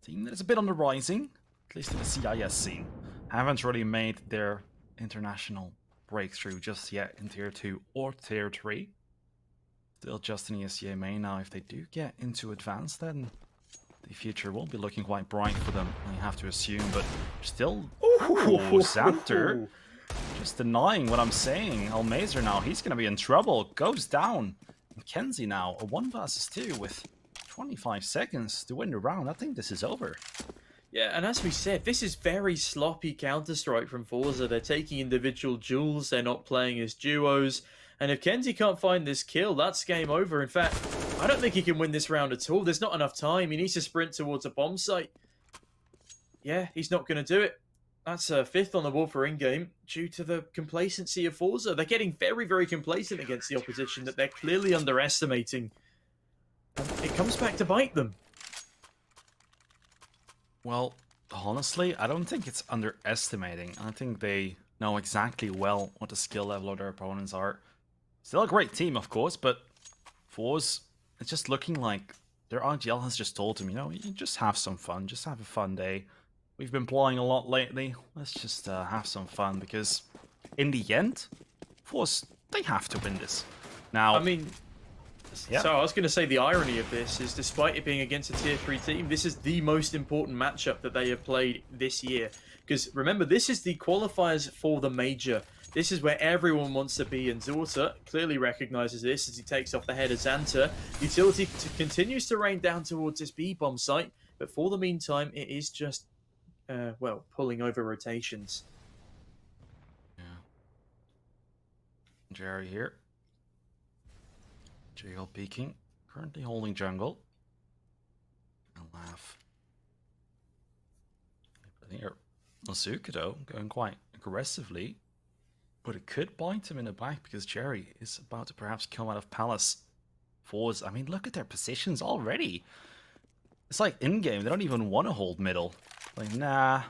team that is a bit on the rising, at least in the CIS scene. Haven't really made their international breakthrough just yet in tier 2 or tier 3. Still just in ESEA main now. If they do get into advanced, then the future will be looking quite bright for them, I have to assume, but still... Ooh, Xanter just denying what I'm saying. Almazer now, he's going to be in trouble. Goes down. Kenzie now, a 1 versus 2 with 25 seconds to win the round. I think this is over. Yeah, and as we said, this is very sloppy Counter-Strike from forZe. They're taking individual duels, they're not playing as duos. And if Kenzie can't find this kill, that's game over. In fact, I don't think he can win this round at all. There's not enough time. He needs to sprint towards a bomb site. Yeah, he's not going to do it. That's a 5th on the wall for in-game due to the complacency of forZe. They're getting very, very complacent against the opposition that they're clearly underestimating. It comes back to bite them. Well, honestly, I don't think it's underestimating. I think they know exactly well what the skill level of their opponents are. Still a great team, of course, but forZe, it's just looking like their RGL has just told them, you know, you just have some fun, just have a fun day. We've been playing a lot lately. Let's just have some fun, because in the end, forZe, they have to win this. Now, I mean, yeah. So I was going to say the irony of this is, despite it being against a tier 3 team, this is the most important matchup that they have played this year. Because remember, this is the qualifiers for the major. This is where everyone wants to be, and Zorta clearly recognizes this as he takes off the head of Xanter. Utility continues to rain down towards this B-bomb site, but for the meantime, it is just well, pulling over rotations. Yeah. Jerry here. JL peeking. Currently holding jungle. And Laugh. But here, Azuka though, going quite aggressively. But it could bite him in the back, because Jerry is about to perhaps come out of Palace. forZe, I mean, look at their positions already. It's like in-game, they don't even want to hold middle. Like, nah,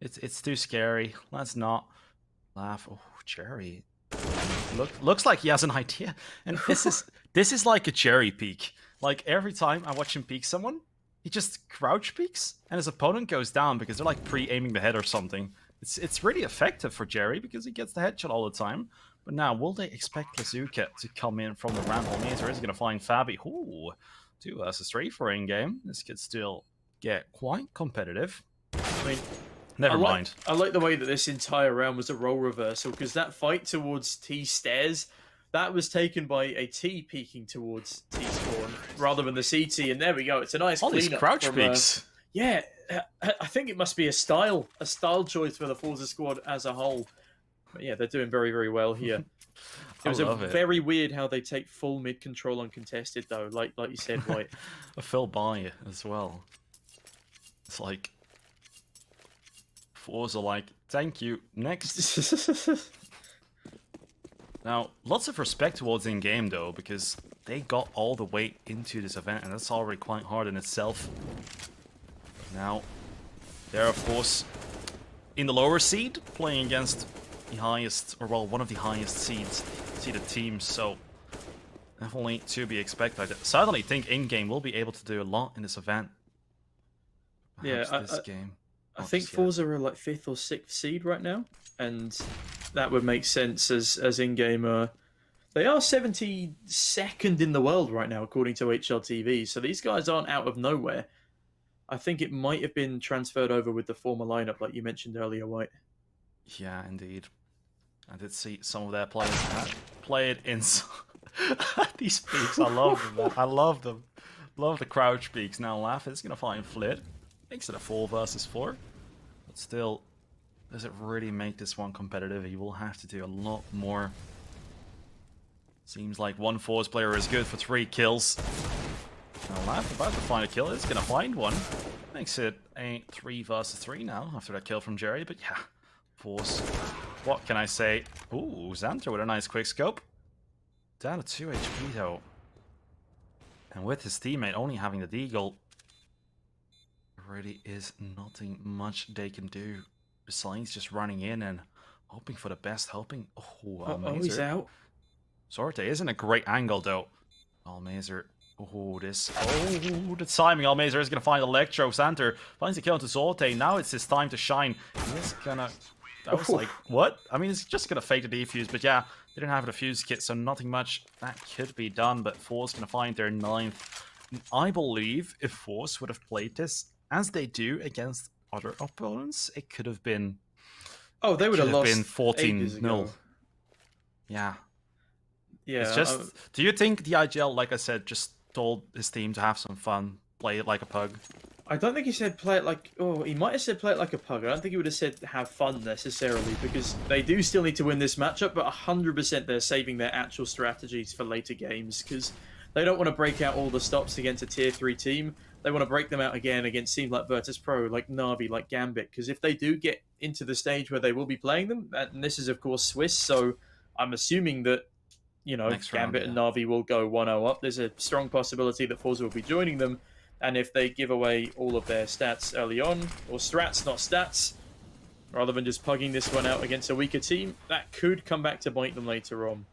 it's too scary. Let's not laugh. Oh, Jerry, looks like he has an idea. And this is like a Jerry peek. Like every time I watch him peek someone, he just crouch peeks, and his opponent goes down because they're like pre-aiming the head or something. It's really effective for Jerry because he gets the headshot all the time. But now, will they expect Lazuka to come in from the ramp? Or is he gonna find Fabi? Ooh, 2 versus 3 for in-game. This could still get quite competitive. I mean, Never mind. I like the way that this entire round was a role reversal, because that fight towards T stairs, that was taken by a T peeking towards T spawn rather than the CT, and there we go. It's a nice All these cleanup crouch from, peeks. Yeah, I think it must be a style choice for the forZe squad as a whole. But yeah, they're doing very, very well here. It was very weird how they take full mid control uncontested though, like you said, White. A Phil buy as well. It's like forZe are like, thank you, next. Now, lots of respect towards in-game though, because they got all the way into this event, and that's already quite hard in itself. Now, they're of course in the lower seed, playing against the highest, or well, one of the highest seeded teams, so definitely to be expected. I certainly think in-game will be able to do a lot in this event. Perhaps this game. I think forZe are like 5th or 6th seed right now, and that would make sense as in-game. They are 72nd in the world right now, according to HLTV, so these guys aren't out of nowhere. I think it might have been transferred over with the former lineup, like you mentioned earlier, White. Yeah, indeed. I did see some of their players play it in these peaks. I love them, man. I love them. Love the crouch peaks. Now Laugh is going to find Flit. Makes it a 4 versus 4. But still, does it really make this one competitive? He will have to do a lot more. Seems like one forZe player is good for 3 kills. Now Laugh about to find a kill. It's going to find one. Makes it a 3 versus 3 now after that kill from Jerry. But yeah, forZe. What can I say? Ooh, Xanther with a nice quick scope. Down to 2 HP though. And with his teammate only having the deagle, there really is nothing much they can do besides just running in and hoping for the best, hoping. Oh, he's out. Sorte isn't a great angle though. Almazer. Oh, the timing. Almazer is gonna find Electro. Xanther finds the kill into Sorte. Now it's his time to shine. He's gonna. That was like, what? I mean, it's just gonna fake the defuse, but yeah, they didn't have a defuse kit, so nothing much that could be done. But forZe gonna find their 9th. I believe if forZe would have played this as they do against other opponents, it could have been. Oh, they would have lost. Been 14-0. Yeah. Yeah. It's just. Do you think the IGL, like I said, just told his team to have some fun, play it like a pug? I don't think he said play it like... Oh, he might have said play it like a pug. I don't think he would have said have fun necessarily, because they do still need to win this matchup, but 100% they're saving their actual strategies for later games, because they don't want to break out all the stops against a tier 3 team. They want to break them out again against teams like Virtus.pro, like Na'Vi, like Gambit, because if they do get into the stage where they will be playing them, and this is of course Swiss, so I'm assuming that, you know, Gambit and Na'Vi will go 1-0 up. There's a strong possibility that forZe will be joining them. And if they give away all of their stats early on, or strats, not stats, rather than just pugging this one out against a weaker team, that could come back to bite them later on.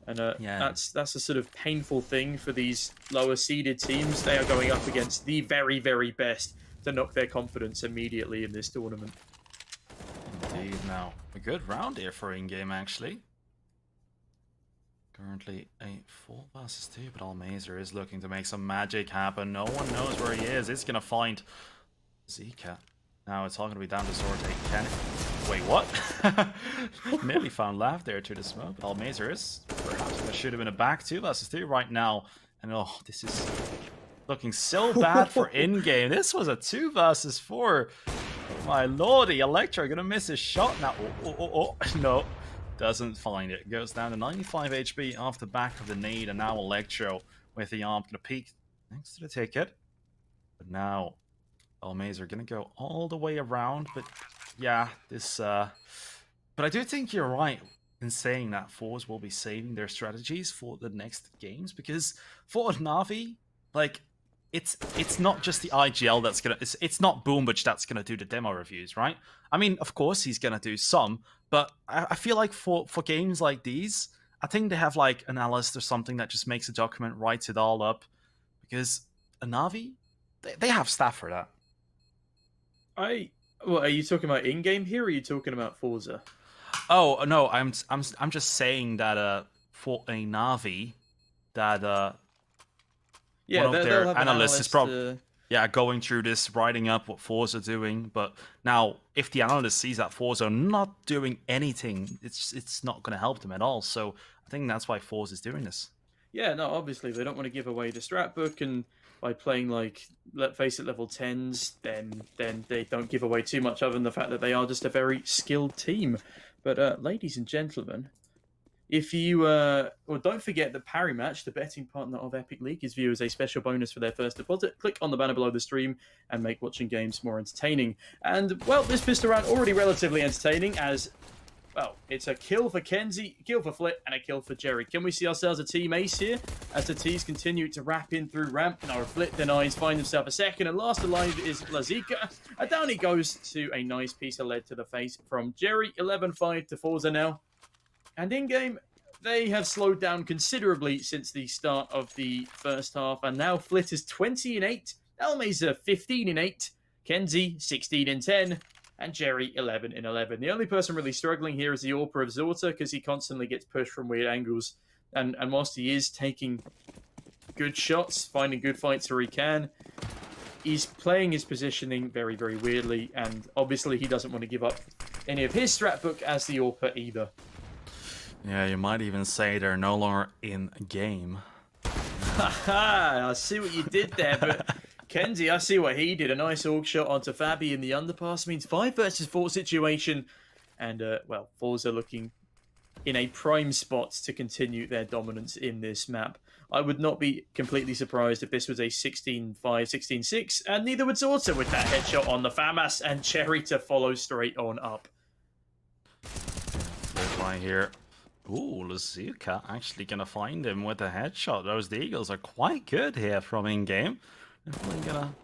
And that's a sort of painful thing for these lower seeded teams. They are going up against the very, very best to knock their confidence immediately in this tournament. Indeed. Now, a good round here for in-game, actually. Currently a 4 versus 2, but Almazer is looking to make some magic happen. No one knows where he is. It's going to find Zika. Now it's all going to be down to Sorte. Wait, what? Nearly found Laugh there to the smoke. Almazer is perhaps going to shoot him in the back. 2 versus 2 right now. And oh, this is looking so bad for in-game. This was a 2 versus 4. Oh, my lordy, Electro going to miss his shot now. Oh, no. Doesn't find it. Goes down to 95 HP off the back of the nade, and now Electro with the arm gonna peek next to the ticket. But now Almazer gonna go all the way around. But yeah, this but I do think you're right in saying that forZe will be saving their strategies for the next games, because for Na'Vi, like, it's not just the IGL that's gonna it's not Boombutch that's gonna do the demo reviews, right? I mean, of course he's gonna do some, but I feel like for games like these, I think they have like an analyst or something that just makes a document, writes it all up, because a Na'Vi, they have staff for that. Well, are you talking about in-game here, or are you talking about forZe? Oh no, I'm just saying that for a Na'Vi, that yeah, one of their analysts is probably going through this, writing up what forZe are doing. But now, if the analyst sees that forZe are not doing anything, it's not going to help them at all. So I think that's why forZe is doing this. Yeah, no, obviously they don't want to give away the strat book, and by playing like, let's face it, level 10s, then they don't give away too much other than the fact that they are just a very skilled team. But ladies and gentlemen, if you, well, don't forget that Parry Match, the betting partner of Epic League, gives viewers a special bonus for their first deposit. Click on the banner below the stream and make watching games more entertaining. And, well, this pistol round already relatively entertaining as, well, it's a kill for Kenzie, kill for Flit, and a kill for Jerry. Can we see ourselves a team ace here as the T's continue to wrap in through ramp? Now, Flit denies, finds himself a second, and last alive is Lazika. And down he goes to a nice piece of lead to the face from Jerry. 11-5 to forZe now. And in-game, they have slowed down considerably since the start of the first half, and now Flit is 20-8, Almazer 15-8, Kenzie 16-10, and Jerry 11-11. The only person really struggling here is the AWPer of Zorta, because he constantly gets pushed from weird angles, and whilst he is taking good shots, finding good fights where he can, he's playing his positioning very, very weirdly, and obviously he doesn't want to give up any of his strat book as the AWP either. Yeah, you might even say they're no longer in game. Haha, I see what you did there, but Kenzie, I see what he did. A nice AUG shot onto Fabi in the underpass means 5 versus 4 situation. And, well, forZe looking in a prime spot to continue their dominance in this map. I would not be completely surprised if this was a 16-5, 16-6, and neither would Zorta with that headshot on the FAMAS and Cherry to follow straight on up. Good line here. Ooh, Lazuka actually gonna find him with a headshot. Those Deagles are quite good here from in-game. Definitely gonna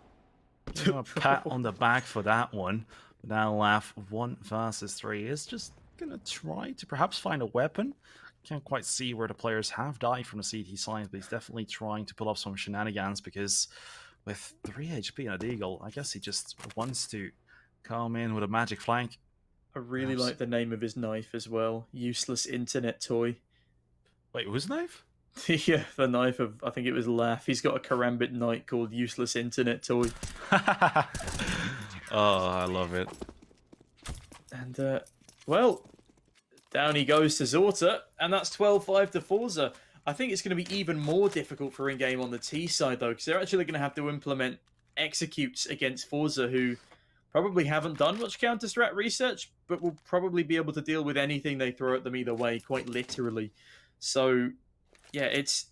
give him a pat on the back for that one. But now laugh 1 versus 3 is just gonna try to perhaps find a weapon. Can't quite see where the players have died from the CT side, but he's definitely trying to pull up some shenanigans because with 3 HP and a Deagle, I guess he just wants to come in with a magic flank. I really like the name of his knife as well. Useless internet toy. Wait, whose knife? Yeah, the knife of, I think it was Laugh. He's got a Karambit knight called Useless Internet Toy. Oh, I love it. And, well, down he goes to Zorta, and that's 12-5 to forZe. I think it's going to be even more difficult for in-game on the T side, though, because they're actually going to have to implement executes against forZe, who probably haven't done much counter-strat research, but will probably be able to deal with anything they throw at them either way, quite literally. So, yeah, it's...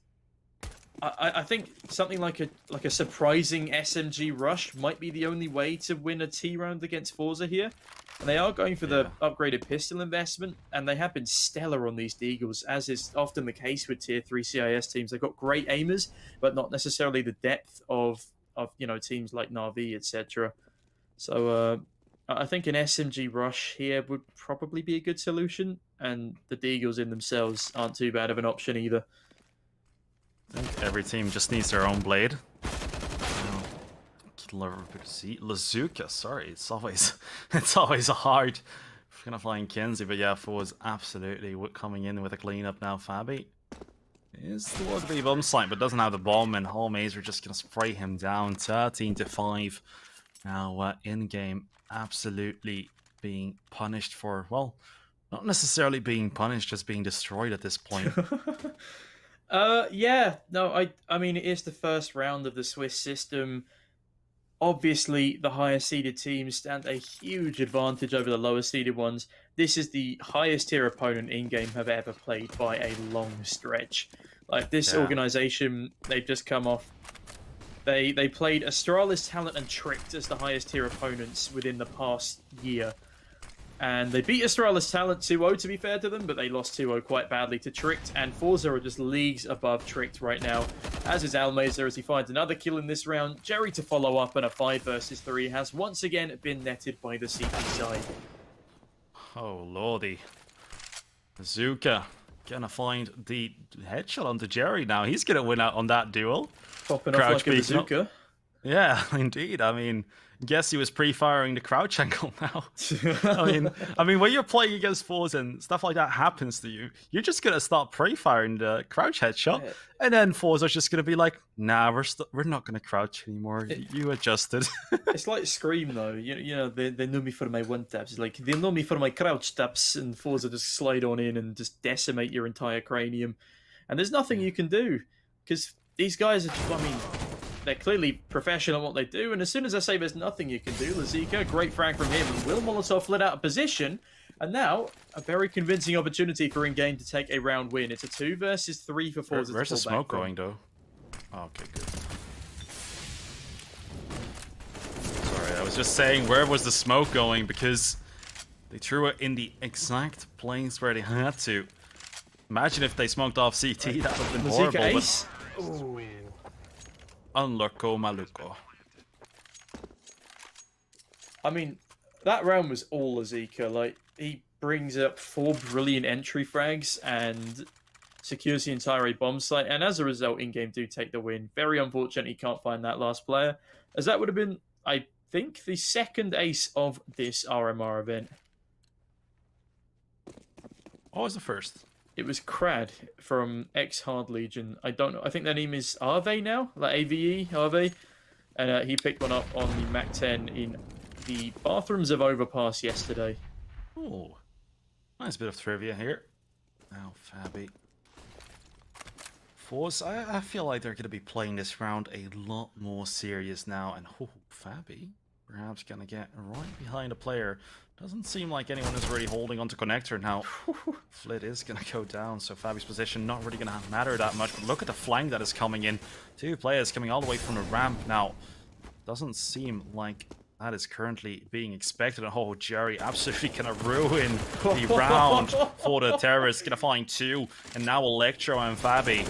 I think something like a surprising SMG rush might be the only way to win a T round against forZe here. And they are going for the upgraded pistol investment, and they have been stellar on these Deagles, as is often the case with Tier 3 CIS teams. They've got great aimers, but not necessarily the depth of you know, teams like Na'Vi, etc. So I think an SMG rush here would probably be a good solution, and the Deagles in themselves aren't too bad of an option either. I think every team just needs their own blade. Lazuka, sorry, it's always a hard gonna find Kenzie, but yeah, forZe absolutely coming in with a cleanup now. Fabi is the one to be bomb site, but doesn't have the bomb, and Holmaze are just gonna spray him down. 13-5. Now in game, absolutely being punished for, well, not necessarily being punished, just being destroyed at this point. Yeah, no, I mean, it is the first round of the Swiss system. Obviously, the higher seeded teams stand a huge advantage over the lower seeded ones. This is the highest tier opponent in-game have ever played by a long stretch. Like, this organization, they've just come off... They played Astralis, Talent, and Tricked as the highest tier opponents within the past year. And they beat Astralis Talent 2-0, to be fair to them, but they lost 2-0 quite badly to Tricked, and forZe are just leagues above Tricked right now, as is Almazer as he finds another kill in this round. Jerry to follow up, and a 5 versus 3 has once again been netted by the CT side. Oh, lordy. Zuka gonna find the headshot onto Jerry now. He's gonna win out on that duel. Popping off like a bazooka. Yeah, indeed. I mean, guess he was pre-firing the crouch angle now. I mean, when you're playing against forZe and stuff like that happens to you, you're just gonna start pre-firing the crouch headshot, and then forZe are just gonna be like, "Nah, we're not gonna crouch anymore. You adjusted." It's like Scream though. You know, they know me for my one taps. It's like they know me for my crouch taps, and forZe just slide on in and just decimate your entire cranium, and there's nothing you can do because these guys are just, I mean, they're clearly professional at what they do, and as soon as I say there's nothing you can do, Lazuka, great frag from him, and Will Molotov lit out of position, and now a very convincing opportunity for in-game to take a round win. It's a 2 versus 3 for forZe. Where's the smoke going, though? Oh, okay, good. Sorry, I was just saying, where was the smoke going? Because they threw it in the exact place where they had to. Imagine if they smoked off CT, that would have been horrible. Ace. Unlucko Maluko. I mean, that round was all Lazuka. Like, he brings up 4 brilliant entry frags and secures the entire bomb site, and as a result, in-game do take the win. Very unfortunate he can't find that last player, as that would have been, I think, the second ace of this RMR event. What was the first? It was Crad from ex-Hard Legion. I don't know. I think their name is Arve now, like AVE, Arve. And he picked one up on the Mac 10 in the bathrooms of Overpass yesterday. Ooh, nice bit of trivia here. Now, Fabi. forZe, I feel like they're going to be playing this round a lot more serious now. And Fabi, perhaps going to get right behind a player. Doesn't seem like anyone is really holding onto connector now. Flit is going to go down, so Fabi's position not really going to matter that much. But look at the flank that is coming in. Two players coming all the way from the ramp now. Doesn't seem like that is currently being expected. Oh, Jerry absolutely gonna ruin the round for the terrorists. Gonna find two, and now Electro and Fabi.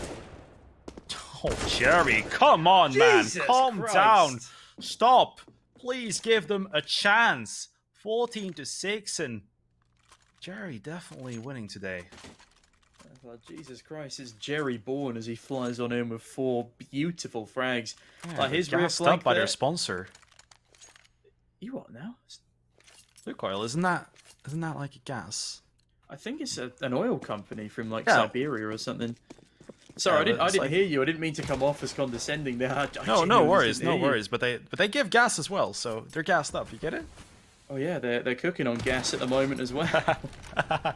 Oh, Jerry, come on, man. Calm down. Stop. Please give them a chance. 14-6, and Jerry definitely winning today. Oh, Jesus Christ, it's Jerry Bourne as he flies on in with 4 beautiful frags. Yeah, Like his rear gassed flank up by there. their sponsor. You what now? Lukoil, isn't that like a gas? I think it's an oil company from like Yeah. Siberia or something. Sorry, Yeah, but I it's didn't like- hear you. I didn't mean to come off as condescending there. I No genuinely worries, didn't no hear you. worries. But they give gas as well, so they're gassed up. You get it? Oh yeah, they're cooking on gas at the moment as well. I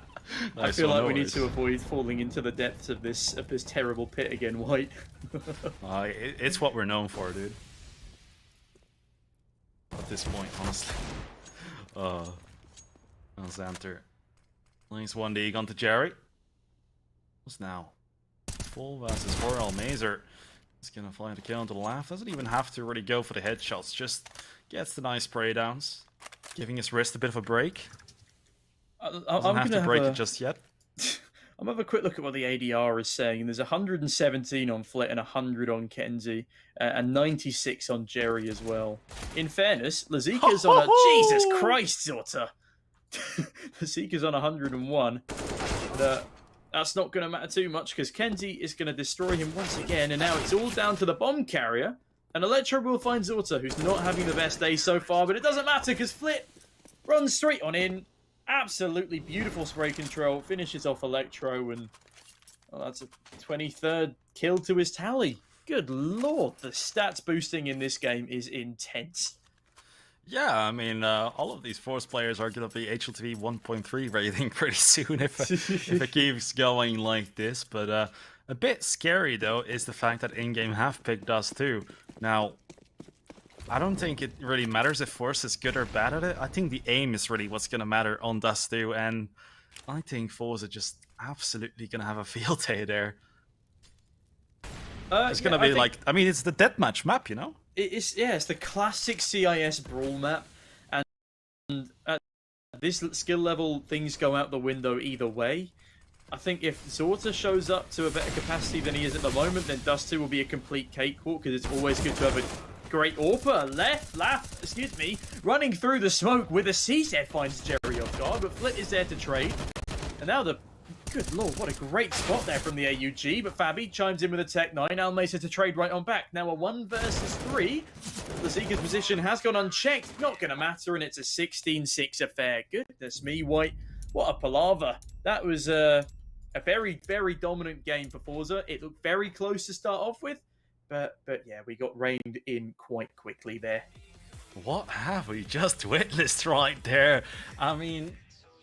Nice feel one, like no we need worries. to avoid falling into the depths of this terrible pit again, White. It's what we're known for, dude. At this point, honestly. Xanter. Nice 1D onto Jerry. What's now? Full versus Royal Mazer. He's gonna fly the kill onto the left. Doesn't even have to really go for the headshots. Just gets the nice spray downs. Giving his wrist a bit of a break. I'm Doesn't have gonna to break have it just yet. I'm gonna have a quick look at what the ADR is saying. And there's 117 on Flit and 100 on Kenzie, and 96 on Jerry as well. In fairness, Lazika's on a Jesus Christ, Zorta. Lazika's on 101. That's not going to matter too much because Kenzie is going to destroy him once again, and now it's all down to the bomb carrier. And Electro will find Zorta, who's not having the best day so far, but it doesn't matter because Flit runs straight on in. Absolutely beautiful spray control, finishes off Electro, and that's a 23rd kill to his tally. Good lord, the stats boosting in this game is intense. Yeah, I mean, all of these forZe players are going to be HLTV 1.3 rating pretty soon if it keeps going like this. But a bit scary, though, is the fact that in-game have picked us too. Now, I don't think it really matters if forZe is good or bad at it. I think the aim is really what's going to matter on Dust 2, and I think forZe are just absolutely going to have a field day there. It's going to be like, I mean, it's the deathmatch map, you know? It's the classic CIS brawl map, and at this skill level, things go out the window either way. I think if Zorta shows up to a better capacity than he is at the moment, then Dust 2 will be a complete cakewalk, because it's always good to have a great AWPer. Excuse me, running through the smoke with a CZ finds Jerry off guard, but Flit is there to trade. And now good lord, what a great spot there from the AUG, but Fabi chimes in with a Tech 9. Almesa to trade right on back. Now a 1 versus 3. Lazika's position has gone unchecked. Not going to matter, and it's a 16-6 affair. Goodness me, White. What a palaver. That was a very, very dominant game for forZe. It looked very close to start off with, but yeah, we got reined in quite quickly there. What have we just witnessed right there? I mean,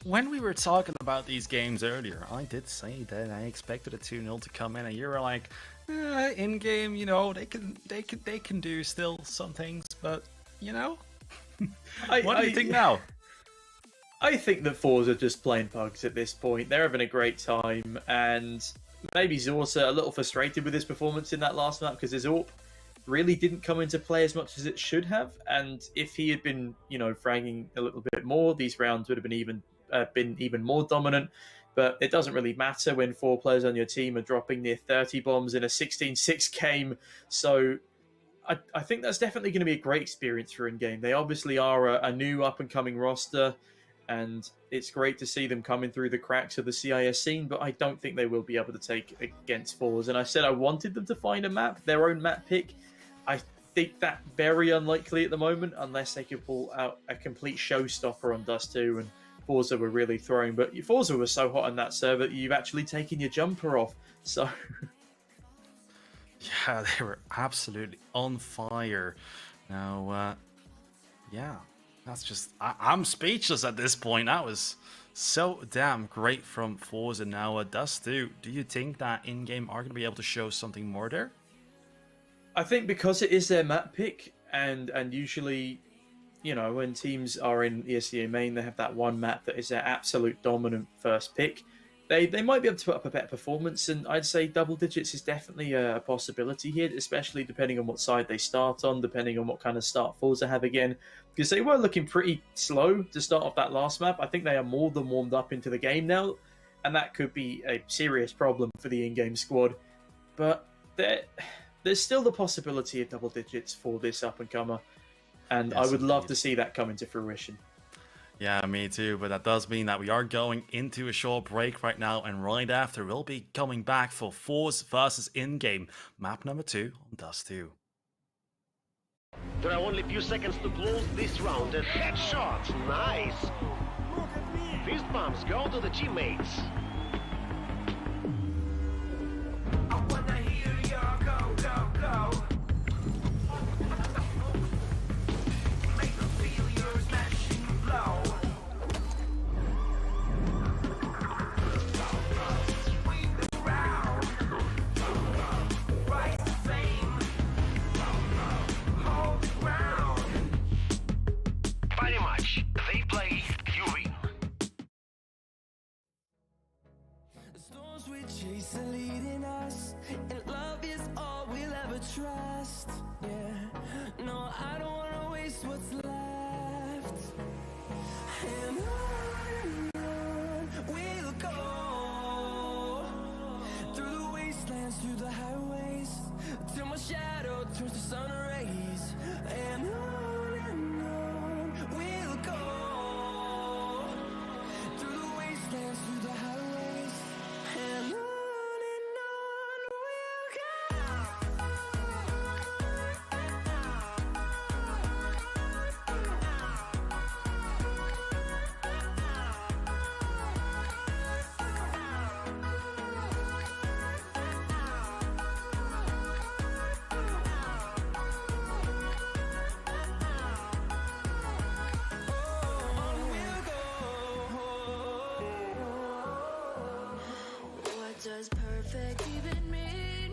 when we were talking about these games earlier, I did say that I expected a 2-0 to come in, and you were like, in game, you know, they can do still some things, but you know, what do you think now? I think that forZe are just playing pugs at this point. They're having a great time, and maybe Zorta a little frustrated with his performance in that last map because his AWP really didn't come into play as much as it should have. And if he had been, you know, fragging a little bit more, these rounds would have been even more dominant. But it doesn't really matter when 4 players on your team are dropping near 30 bombs in a 16-6 game. So I think that's definitely going to be a great experience for in-game. They obviously are a new up-and-coming roster, and it's great to see them coming through the cracks of the CIS scene, but I don't think they will be able to take against forZe. And I said I wanted them to find a map, their own map pick. I think that very unlikely at the moment, unless they could pull out a complete showstopper on Dust 2, and forZe were really throwing. But forZe was so hot on that server that you've actually taken your jumper off. So yeah, they were absolutely on fire. Now, yeah, That's just, I'm speechless at this point. That was so damn great from forZe. Now, Dust2, do you think that in-game are going to be able to show something more there? I think because it is their map pick, and usually, you know, when teams are in ESEA main, they have that one map that is their absolute dominant first pick. They might be able to put up a better performance, and I'd say double digits is definitely a possibility here, especially depending on what side they start on, depending on what kind of start forZe have again, because they were looking pretty slow to start off that last map. I think they are more than warmed up into the game now, and that could be a serious problem for the in-game squad. But there's still the possibility of double digits for this up-and-comer, and Yes, I would love indeed. to see that come into fruition. Yeah, me too, but that does mean that we are going into a short break right now, and right after we'll be coming back for forZe versus in-game map number 2 on Dust2. There are only a few seconds to close this round. A headshot, nice. Fist bumps go to the teammates. I wanna hear your go, go, go. Make them feel your smashing blow. Win the round. Rise to fame. Hold the ground. Pretty much. They play, you win. The storms we chase are leading us, and love is all we'll ever trust. Yeah, no, I don't wanna waste what's left. And on we'll go, through the wastelands, through the highways, till my shadow turns to sun rays. And on we'll go, through the wastelands, through the highways, and on we'll go. What does perfect even mean?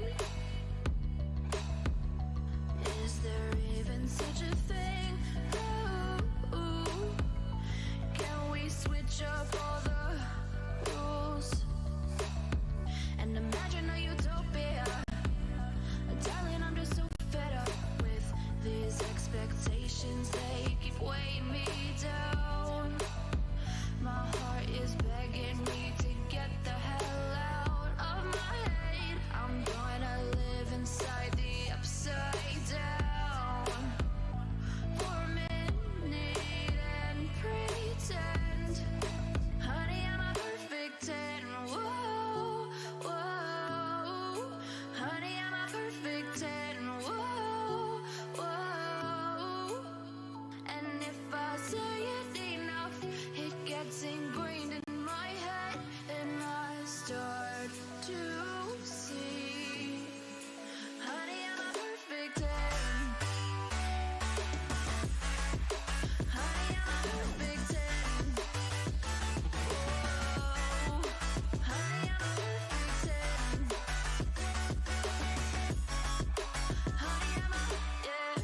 Is there even such a thing? Ooh, can we switch up all the rules and imagine a utopia? Darling, I'm just so fed up with these expectations. They keep weighing me down. My heart is begging me to get the hell out of my head. I'm gonna live inside the upside down for a minute and pretend, honey, I'm a perfect 10. Whoa, whoa, honey, I'm a perfect 10. Whoa, whoa, and if I say it enough, it gets ingrained in my head, and I start to see, honey, I'm a perfect 10. Honey, I'm a perfect 10. Whoa, honey, I'm a perfect 10. Honey, I'm a, yeah.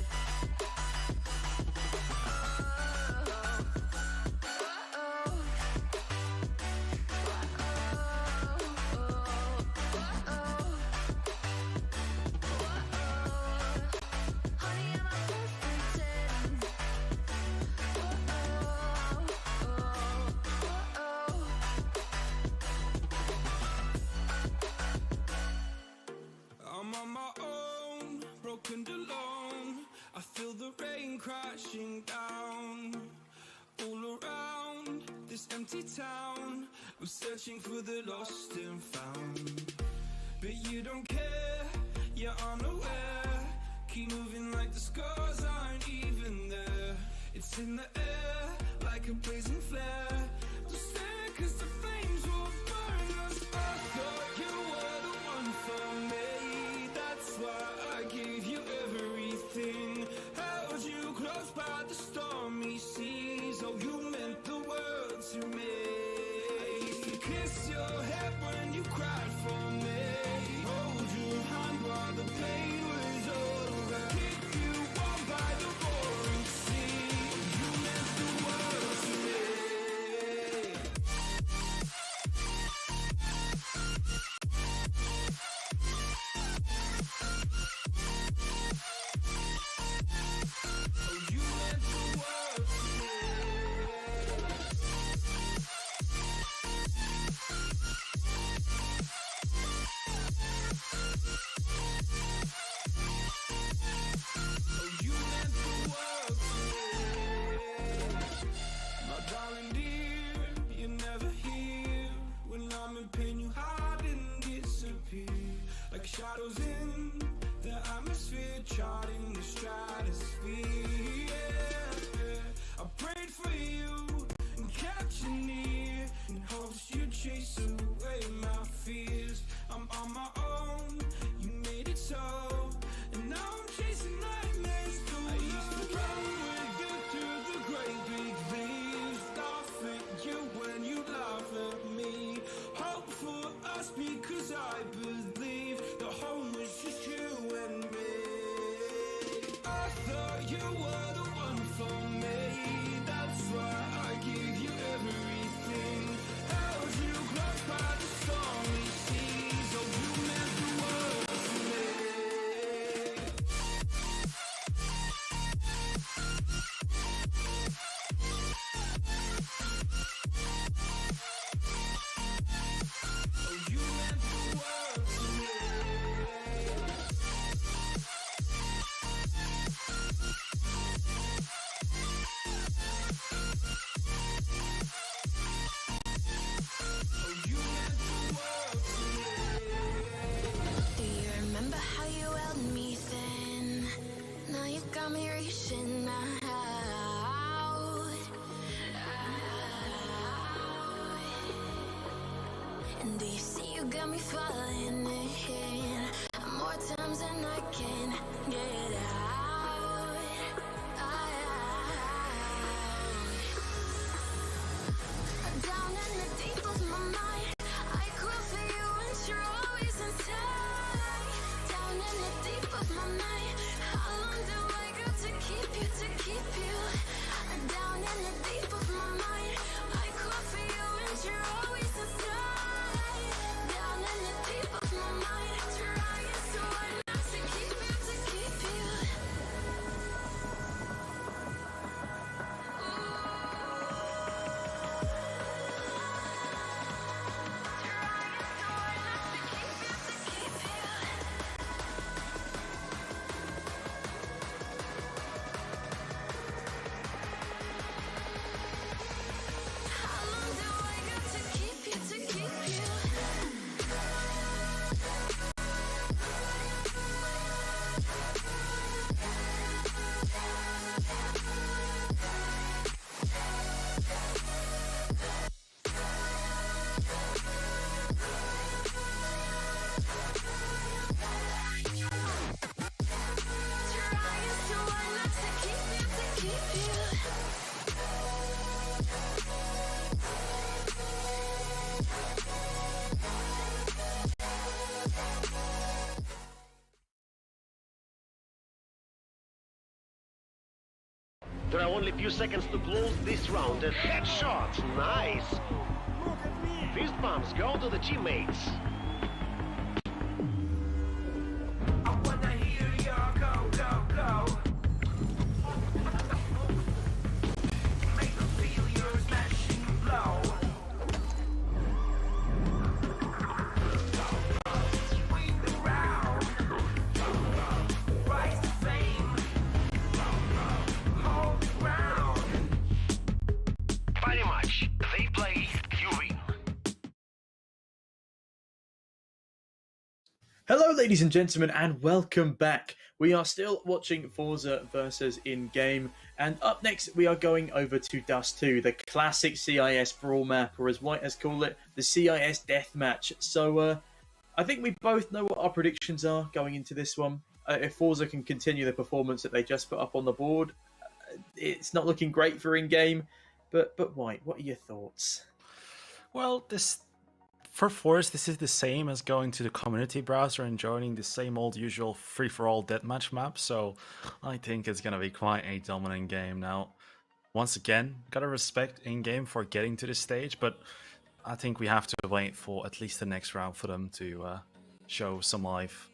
I'm on my own, broken alone. I feel the rain crashing down all around this empty town. I'm searching for the lost and found, but you don't care, you're unaware. Keep moving like the scars aren't even there. It's in the air like a blazing flare. Don't stare 'cause the flames will burn us. I thought you were the one for me. That's why I gave you everything. Held you close by the stormy sea. You were the one for me. That's why I give you everything. Held you close by the stormy seas. Oh, you meant the world to me. Oh, you meant the world to me. Oh, you meant the world to me. Do you remember how you held me then? Now you got me reaching out. And do you see you got me falling in more times than I can get out. Down in the deep of my mind, I cry for you and you're always inside. Down in the deep of my mind, how long do I got to keep you, to keep you? Down in the deep of my mind, I cry for you and you're always inside. Down in the deep of my mind, trying so hard not to keep you, to keep you. How long do I got to keep you, to keep you? Trying so hard not to keep you, to keep you. There are only a few seconds to close this round. A headshot. Nice. Fist bumps go to the teammates. I wanna hear your go, go, go. Make them feel your smashing blow. Swing around. Rise to fame. Hold the ground. Pretty much. They play, you win. Hello, ladies and gentlemen, and welcome back. We are still watching forZe versus in-game, and up next we are going over to Dust 2, the classic CIS brawl map, or as White has called it, the CIS deathmatch. So, I think we both know what our predictions are going into this one. If forZe can continue the performance that they just put up on the board, it's not looking great for in-game. But White, what are your thoughts? Well, for forZe, this is the same as going to the community browser and joining the same old usual free-for-all deathmatch map, so I think it's going to be quite a dominant game. Now, once again, gotta respect in-game for getting to this stage, but I think we have to wait for at least the next round for them to show some life.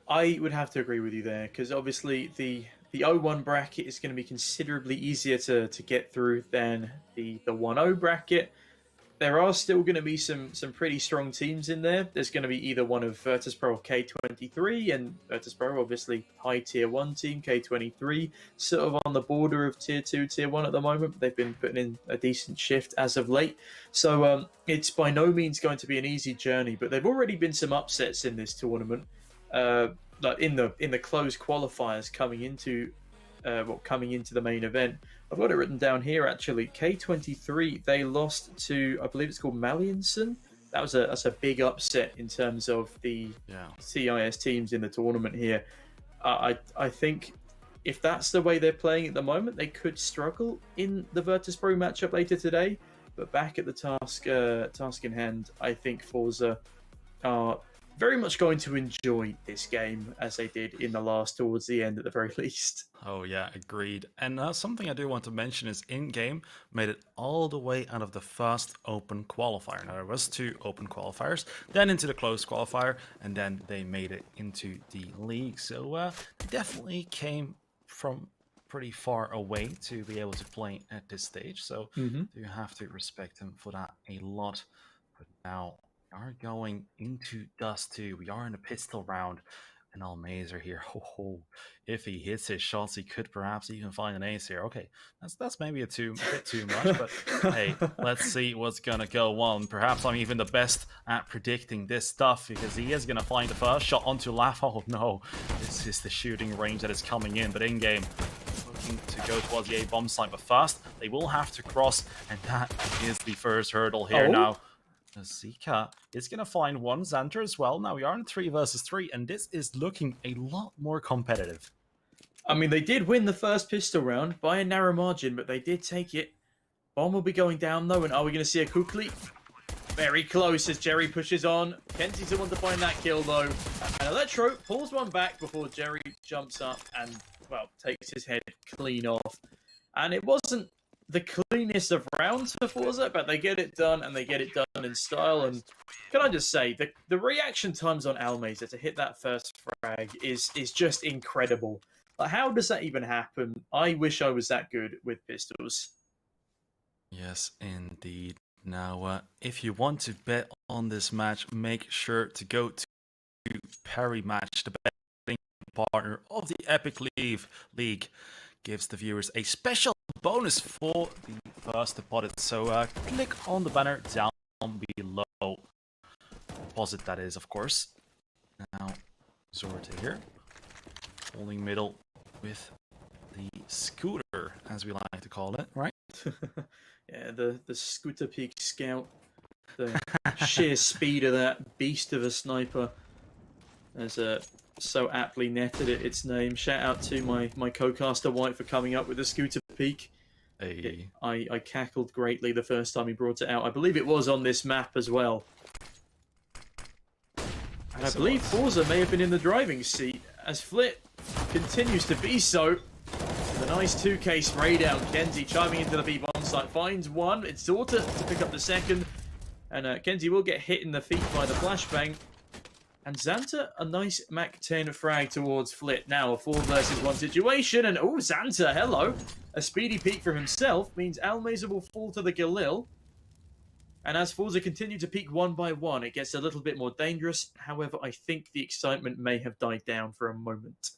I would have to agree with you there, because obviously the 0-1 bracket is going to be considerably easier to get through than the 1-0 bracket. There are still going to be some pretty strong teams in there. There's going to be either one of Virtus.pro or K23, and Virtus.pro obviously high tier 1 team, K23 sort of on the border of tier 2, tier 1 at the moment. They've been putting in a decent shift as of late. So it's by no means going to be an easy journey, but there've already been some upsets in this tournament. Like in the closed qualifiers coming into the main event. I've got it written down here actually. K23, they lost to, I believe it's called Malianson. That's a big upset in terms of the CIS teams in the tournament here. I think if that's the way they're playing at the moment, they could struggle in the Virtus.pro matchup later today. But back at the task in hand, I think forZe are very much going to enjoy this game as they did in the last, towards the end at the very least. Oh yeah, agreed. And something I do want to mention is in-game made it all the way out of the first open qualifier. Now there was 2 open qualifiers, then into the closed qualifier, and then they made it into the league. So they definitely came from pretty far away to be able to play at this stage. So you have to respect them for that a lot. But now we are going into Dust 2. We are in a pistol round. And Almazer here, if he hits his shots, he could perhaps even find an ace here. Okay, that's maybe a bit too much, but hey, let's see what's gonna go on. Perhaps I'm even the best at predicting this stuff, because he is gonna find the first shot onto Laugh. Oh no, this is the shooting range that is coming in, but in game, looking to go towards the A bomb site. But first, they will have to cross, and that is the first hurdle here now. Zika is going to find one Xanter as well. Now we are in 3 versus 3, and this is looking a lot more competitive. I mean, they did win the first pistol round by a narrow margin, but they did take it. Bomb will be going down though, and are we going to see a Kukli? Very close as Jerry pushes on. Kenzie's the one to find that kill though. And Electro pulls one back before Jerry jumps up and, well, takes his head clean off. And it wasn't the cleanest of rounds for forZe, but they get it done, and they get it done in style. And can I just say, the reaction times on Almazer to hit that first frag is just incredible. Like, how does that even happen? I wish I was that good with pistols. Yes, indeed. Now, if you want to bet on this match, make sure to go to Perry Match, the betting partner of the Epic League. Gives the viewers a special bonus for the first deposit. So click on the banner down below. Deposit, that is, of course. Now, Zorta here. Holding middle with the scooter, as we like to call it, right? Yeah, the Scooter Peak Scout. The sheer speed of that beast of a sniper. As so aptly netted it its name. Shout out to my co-caster White for coming up with the Scooter Peak. Hey. I cackled greatly the first time he brought it out. I believe it was on this map as well. And I believe forZe may have been in the driving seat, as Flit continues to be so. The nice 2K spray down. Kenzie chiming into the B-bomb site, finds one. It's Zorta to pick up the second. And Kenzie will get hit in the feet by the flashbang. And Xanter, a nice Mach 10 frag towards Flit. Now a 4 versus 1 situation. And oh, Xanter, hello. A speedy peek from himself means Almazer will fall to the Galil. And as forZe continue to peek one by one, it gets a little bit more dangerous. However, I think the excitement may have died down for a moment.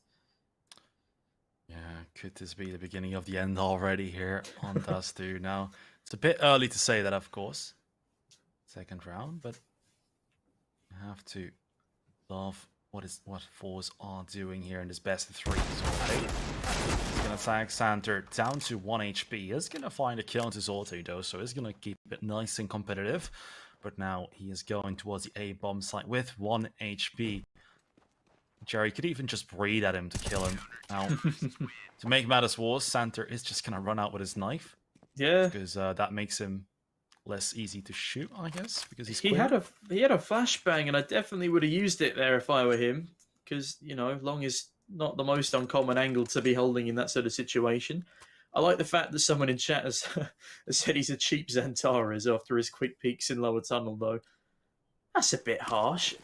Yeah, could this be the beginning of the end already here on Dust 2? Now, it's a bit early to say that, of course. Second round, but you have to love what forZe are doing here in this best of 3. So, he's going to tag Xanter down to 1 HP. He's going to find a kill into Zorta, though, so he's going to keep it nice and competitive. But now he is going towards the A-bomb site with 1 HP. Jerry could even just breathe at him to kill him. Now, to make matters worse, Xanter is just going to run out with his knife. Yeah. Because that makes him less easy to shoot, I guess, because he's he had a flashbang, and I definitely would have used it there if I were him, because, you know, long is not the most uncommon angle to be holding in that sort of situation. I like the fact that someone in chat has said he's a cheap Xantares after his quick peeks in lower tunnel, though. That's a bit harsh.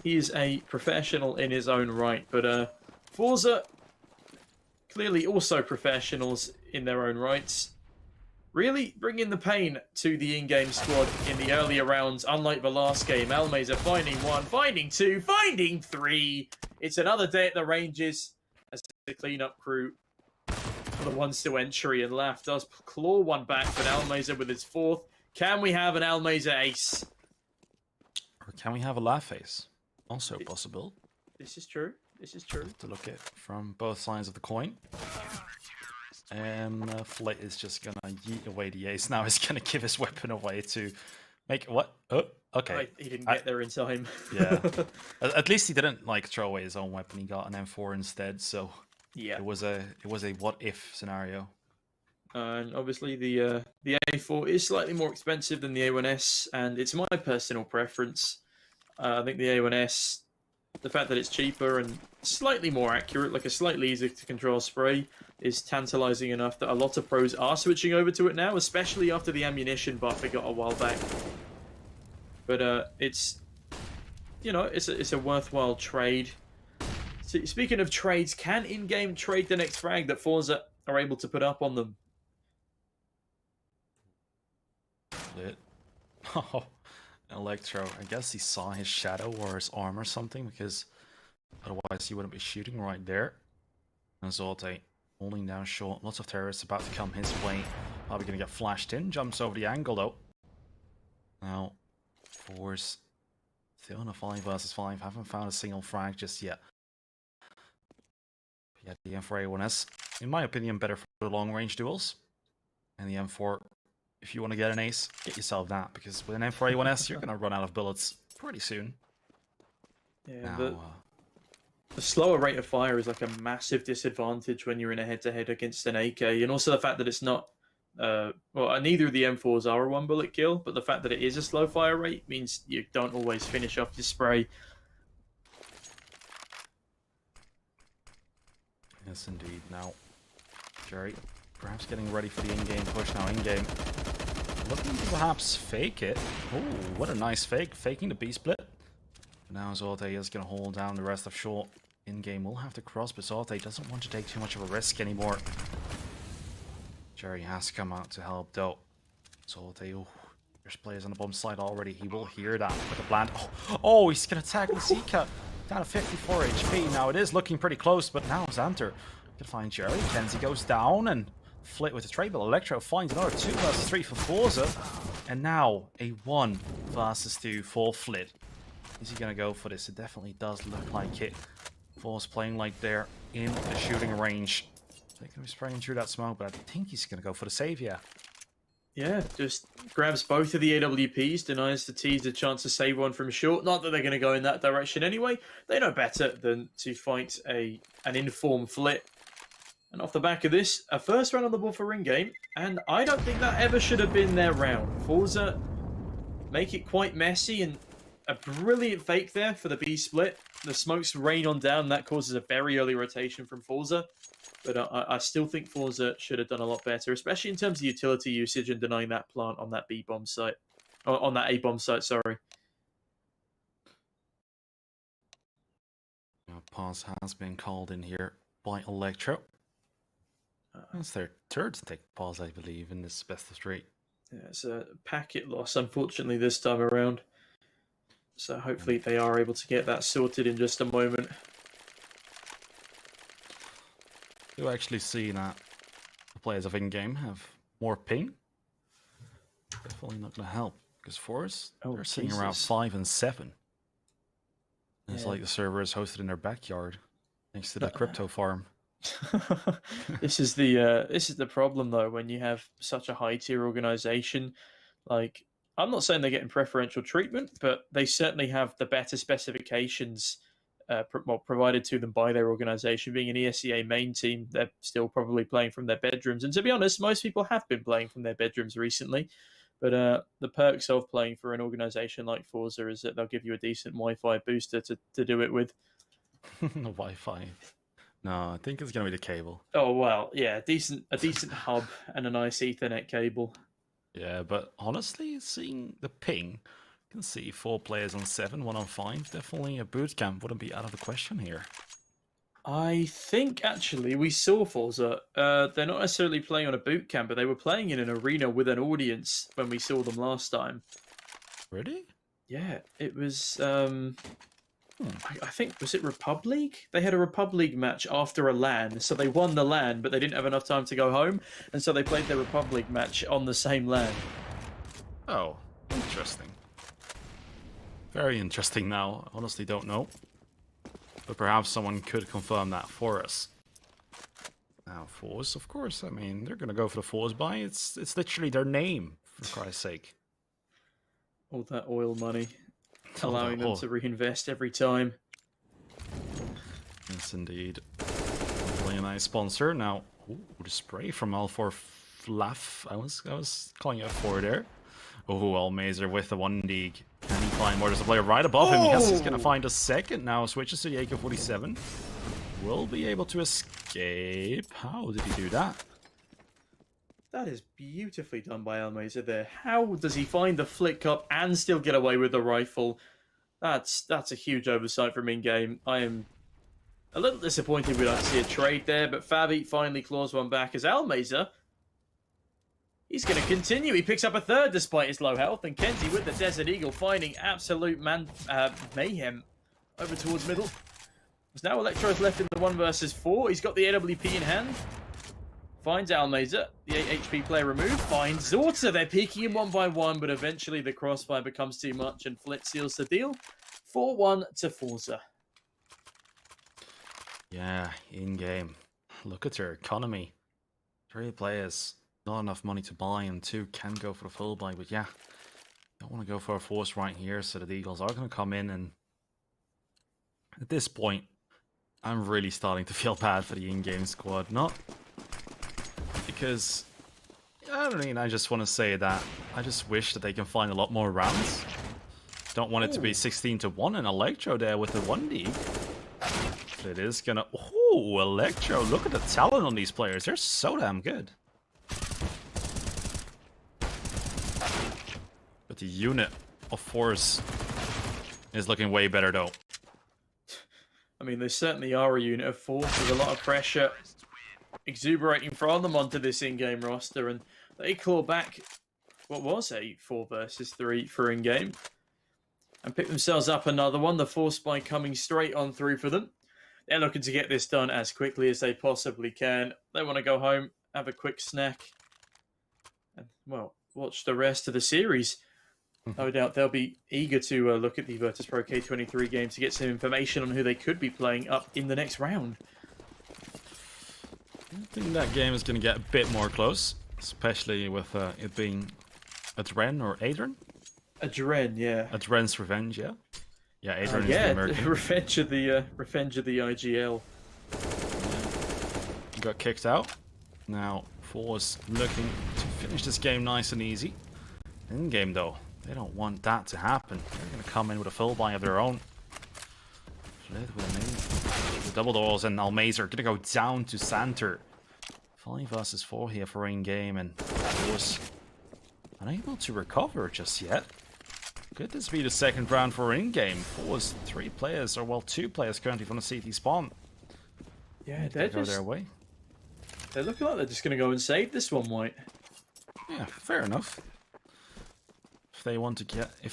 He is a professional in his own right, but forZe clearly also professionals in their own rights. Really bringing the pain to the in-game squad in the earlier rounds, unlike the last game. Almazer finding 1, finding 2, finding 3. It's another day at the ranges as the cleanup crew for the ones to entry, and Laugh does claw one back, but Almazer with his 4th. Can we have an Almazer ace? Or can we have a Laugh ace? Also possible. This is true. This is true. To look at from both sides of the coin. And Flit is just gonna yeet away the ace. Now he's gonna give his weapon away to make what? Oh, okay. Right, he didn't get there in time. Yeah. At least he didn't like throw away his own weapon. He got an M4 instead. So yeah, it was a what if scenario. And obviously the A4 is slightly more expensive than the A1S, and it's my personal preference. I think the A1S, the fact that it's cheaper and slightly more accurate, like a slightly easier to control spray, is tantalizing enough that a lot of pros are switching over to it now, especially after the ammunition buff it got a while back. But it's, you know, it's a worthwhile trade. So, speaking of trades, can in-game trade the next frag that forZe are able to put up on them? Lit. Oh, Electro. I guess he saw his shadow or his arm or something, because otherwise he wouldn't be shooting right there. And Zolte holding down short. Lots of terrorists about to come his way. Probably going to get flashed in. Jumps over the angle though. Now, forZe still in a 5 versus 5. Haven't found a single frag just yet. Yeah, the M4A1S, in my opinion, better for the long-range duels. And the M4, if you want to get an ace, get yourself that, because with an M4A1S, you're going to run out of bullets pretty soon. Yeah, Now, the slower rate of fire is like a massive disadvantage when you're in a head-to-head against an AK, and also the fact that it's not... well, neither of the M4s are a one-bullet kill, but the fact that it is a slow fire rate means you don't always finish off your spray. yes, indeed. Now, Jerry, perhaps getting ready for the in-game push now. In-game, looking to perhaps fake it. Oh, what a nice fake. Faking the B-split. Now Zolte is going to hold down the rest of short. In-game will have to cross, but Zolte doesn't want to take too much of a risk anymore. Jerry has to come out to help, though. Zolte, oh, there's players on the bomb side already. He will hear that with a plant. Oh, he's going to tag the Zika. Down to 54 HP. Now it is looking pretty close, but now Xanter can find Jerry. Kenzie goes down and Flit with the trade, but Electro finds another 2 versus 3 for forZe. And now a 1 versus 2 for Flit. Is he going to go for this? It definitely does look like it. forZe playing like they're in the shooting range. They're going to be spraying through that smoke, but I think he's going to go for the save, yeah. Yeah, just grabs both of the AWPs, denies the T's a chance to save one from short. Not that they're going to go in that direction anyway. They know better than to fight an informed Flit. And off the back of this, a first round on the board for ring game, and I don't think that ever should have been their round. forZe make it quite messy, and a brilliant fake there for the B split. The smokes rain on down, that causes a very early rotation from forZe. But I still think forZe should have done a lot better, especially in terms of utility usage and denying that plant on that B bomb site. Or on that A bomb site, sorry. Pause has been called in here by Electro. That's their third take pause, I believe, in this best of 3. Yeah, it's a packet loss, unfortunately, this time around. So hopefully they are able to get that sorted in just a moment. You actually see that the players of in-game have more ping. Definitely not going to help, because forZe are sitting around 5 and 7. It's like the server is hosted in their backyard, next to the crypto farm. This is the problem though, when you have such a high tier organization. Like, I'm not saying they're getting preferential treatment, but they certainly have the better specifications provided to them by their organization. Being an ESEA main team, they're still probably playing from their bedrooms, and to be honest, most people have been playing from their bedrooms recently. But the perks of playing for an organization like forZe is that they'll give you a decent Wi-Fi booster to do it with. Wi-Fi. No, I think it's gonna be the cable. Oh well, yeah, a decent hub and a nice Ethernet cable. Yeah, but honestly, seeing the ping, you can see 4 players on 7, 1 on 5. Definitely a boot camp wouldn't be out of the question here. I think actually we saw forZe. They're not necessarily playing on a boot camp, but they were playing in an arena with an audience when we saw them last time. Really? Yeah, it was. I think, was it Republic? They had a Republic match after a LAN, so they won the LAN, but they didn't have enough time to go home, and so they played their Republic match on the same LAN. Oh, interesting. Very interesting now. I honestly don't know. But perhaps someone could confirm that for us. Now, forZe, of course, I mean, they're going to go for the forZe buy. It's literally their name, for Christ's sake. All that oil money. Allowing them to reinvest every time. Yes, indeed. Really a nice sponsor. Now, ooh, the spray from L4 Fluff. I was calling it a 4 there. Oh, Almazer with the 1 league. And he find more? There's a player right above him. Yes, he's going to find a second now. Switches to the AK-47. Will be able to escape. How did he do that? That is beautifully done by Almeza there. How does he find the flick up and still get away with the rifle? That's a huge oversight from in-game. I am a little disappointed we don't see a trade there, but Fabi finally claws one back as Almeza. He's going to continue. He picks up a third despite his low health, and Kenzie with the Desert Eagle finding absolute mayhem over towards middle. There's now Electro's left in the 1 versus 4. He's got the AWP in hand. Finds Almeza. The 8 HP player removed. Finds Zorta. They're peeking him 1 by 1, but eventually the crossfire becomes too much and Flit seals the deal. 4-1 to forZe. Yeah, in-game. Look at their economy. 3 players, not enough money to buy, and 2 can go for the full buy, but yeah. Don't want to go for a force right here, so the Eagles are going to come in, and at this point, I'm really starting to feel bad for the in-game squad. Not because, I just want to say that I just wish that they can find a lot more rounds. Don't want it to be 16-1 and Electro there with the 1D. But it is gonna... Oh, Electro, look at the talent on these players. They're so damn good. But the unit of force is looking way better though. I mean, they certainly are a unit of force with a lot of pressure exuberating from them onto this in-game roster, and they claw back what was a 4 versus 3 for in-game and pick themselves up another one. The force spy coming straight on through for them. They're looking to get this done as quickly as they possibly can. They want to go home, have a quick snack, and, well, watch the rest of the series. No doubt they'll be eager to look at the Virtus Pro K23 game to get some information on who they could be playing up in the next round. I think that game is going to get a bit more close, especially with it being Adren or Adren? Adren, yeah. Adren's Revenge, yeah? Yeah, Adren is yeah, the American. Revenge of the IGL. Got kicked out. Now, forZe looking to finish this game nice and easy. In game though, they don't want that to happen. They're going to come in with a full buy of their own. Flit with an the double doors, and Almeza are going to go down to center. 5 versus 4 here for in-game, and forZe unable to recover just yet. Could this be the second round for in-game? forZe 3 players, or well 2 players currently from the CT spawn. Yeah, they're go their way. They're looking like they're just going to go and save this one, White. Yeah, fair enough. If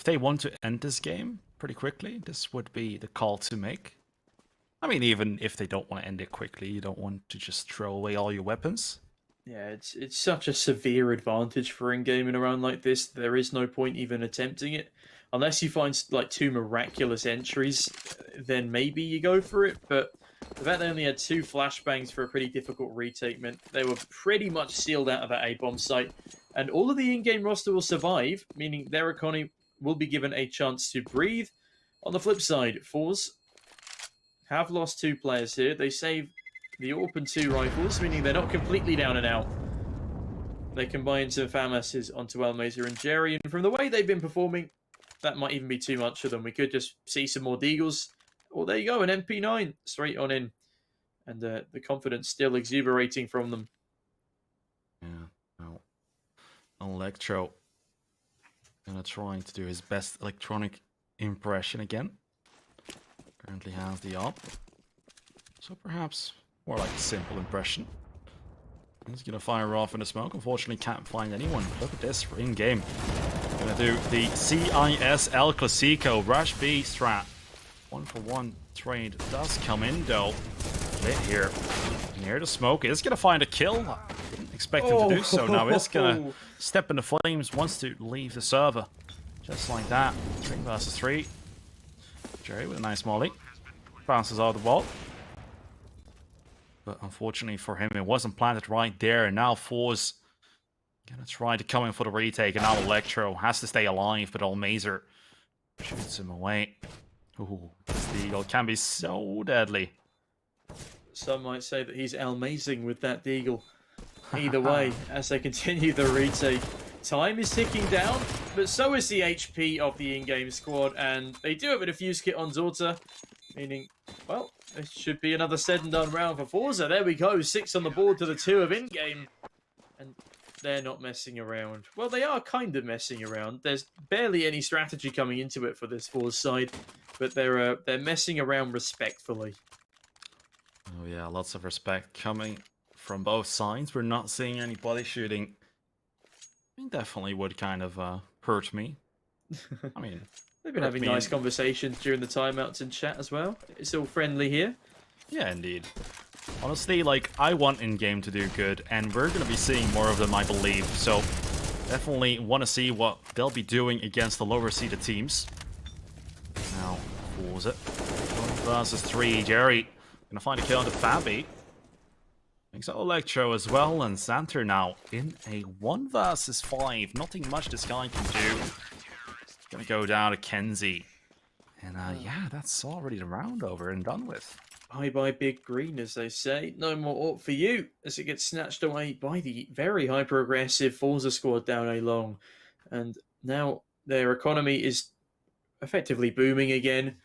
they want to end this game pretty quickly, this would be the call to make. I mean, even if they don't want to end it quickly, you don't want to just throw away all your weapons. Yeah, it's such a severe advantage for in-game in a round like this. There is no point even attempting it. Unless you find like 2 miraculous entries, then maybe you go for it. But the fact they only had 2 flashbangs for a pretty difficult retake meant they were pretty much sealed out of that A-bomb site. And all of the in-game roster will survive, meaning their economy will be given a chance to breathe. On the flip side, forZe have lost 2 players here. They save the AWP and 2 rifles, meaning they're not completely down and out. They combine some FAMASs onto Almeza and Jerry, and from the way they've been performing, that might even be too much for them. We could just see some more Deagles. Well, there you go, an MP9 straight on in. And the confidence still exuberating from them. Yeah, well, Electro gonna try to do his best electronic impression again. Currently has the op. So perhaps more like a simple impression. He's gonna fire off in the smoke. Unfortunately can't find anyone. Look at this in game. Gonna do the CIS El Clasico Rush B strat. 1-for-1 trade does come in though. Lit here. Near the smoke. Is gonna find a kill. Didn't expect him to do so. Now is gonna step in the flames. Wants to leave the server. Just like that. 3 versus 3. Jerry with a nice molly. Bounces out of the wall. But unfortunately for him, it wasn't planted right there. And now forZe gonna try to come in for the retake. And now Electro has to stay alive, but Almeza shoots him away. Ooh, this Eagle can be so deadly. Some might say that he's Almazing with that Deagle. Either way, as they continue the retake, time is ticking down, but so is the HP of the in-game squad, and they do have a defuse kit on Zorta, meaning, well, it should be another said and done round for forZe. There we go, 6 on the board to the 2 of in-game, and they're not messing around. Well, they are kind of messing around. There's barely any strategy coming into it for this forZe side, but they're messing around respectfully. Oh yeah, lots of respect coming from both sides. We're not seeing any body shooting. It definitely would kind of hurt me. I mean, they've been having nice conversations during the timeouts in chat as well. It's all friendly here. Yeah, indeed. Honestly, like, I want in-game to do good, and we're going to be seeing more of them, I believe. So, definitely want to see what they'll be doing against the lower-seeded teams. Now, forZe versus 3. Jerry going to find a kill on the Fabi. Thanks to Electro as well, and Xanter now in a 1 versus 5. Nothing much this guy can do. Gonna go down to Kenzie. And yeah, that's already the round over and done with. Bye-bye Big Green, as they say. No more AWP for you, as it gets snatched away by the very hyper-aggressive forZe squad down A long. And now their economy is effectively booming again.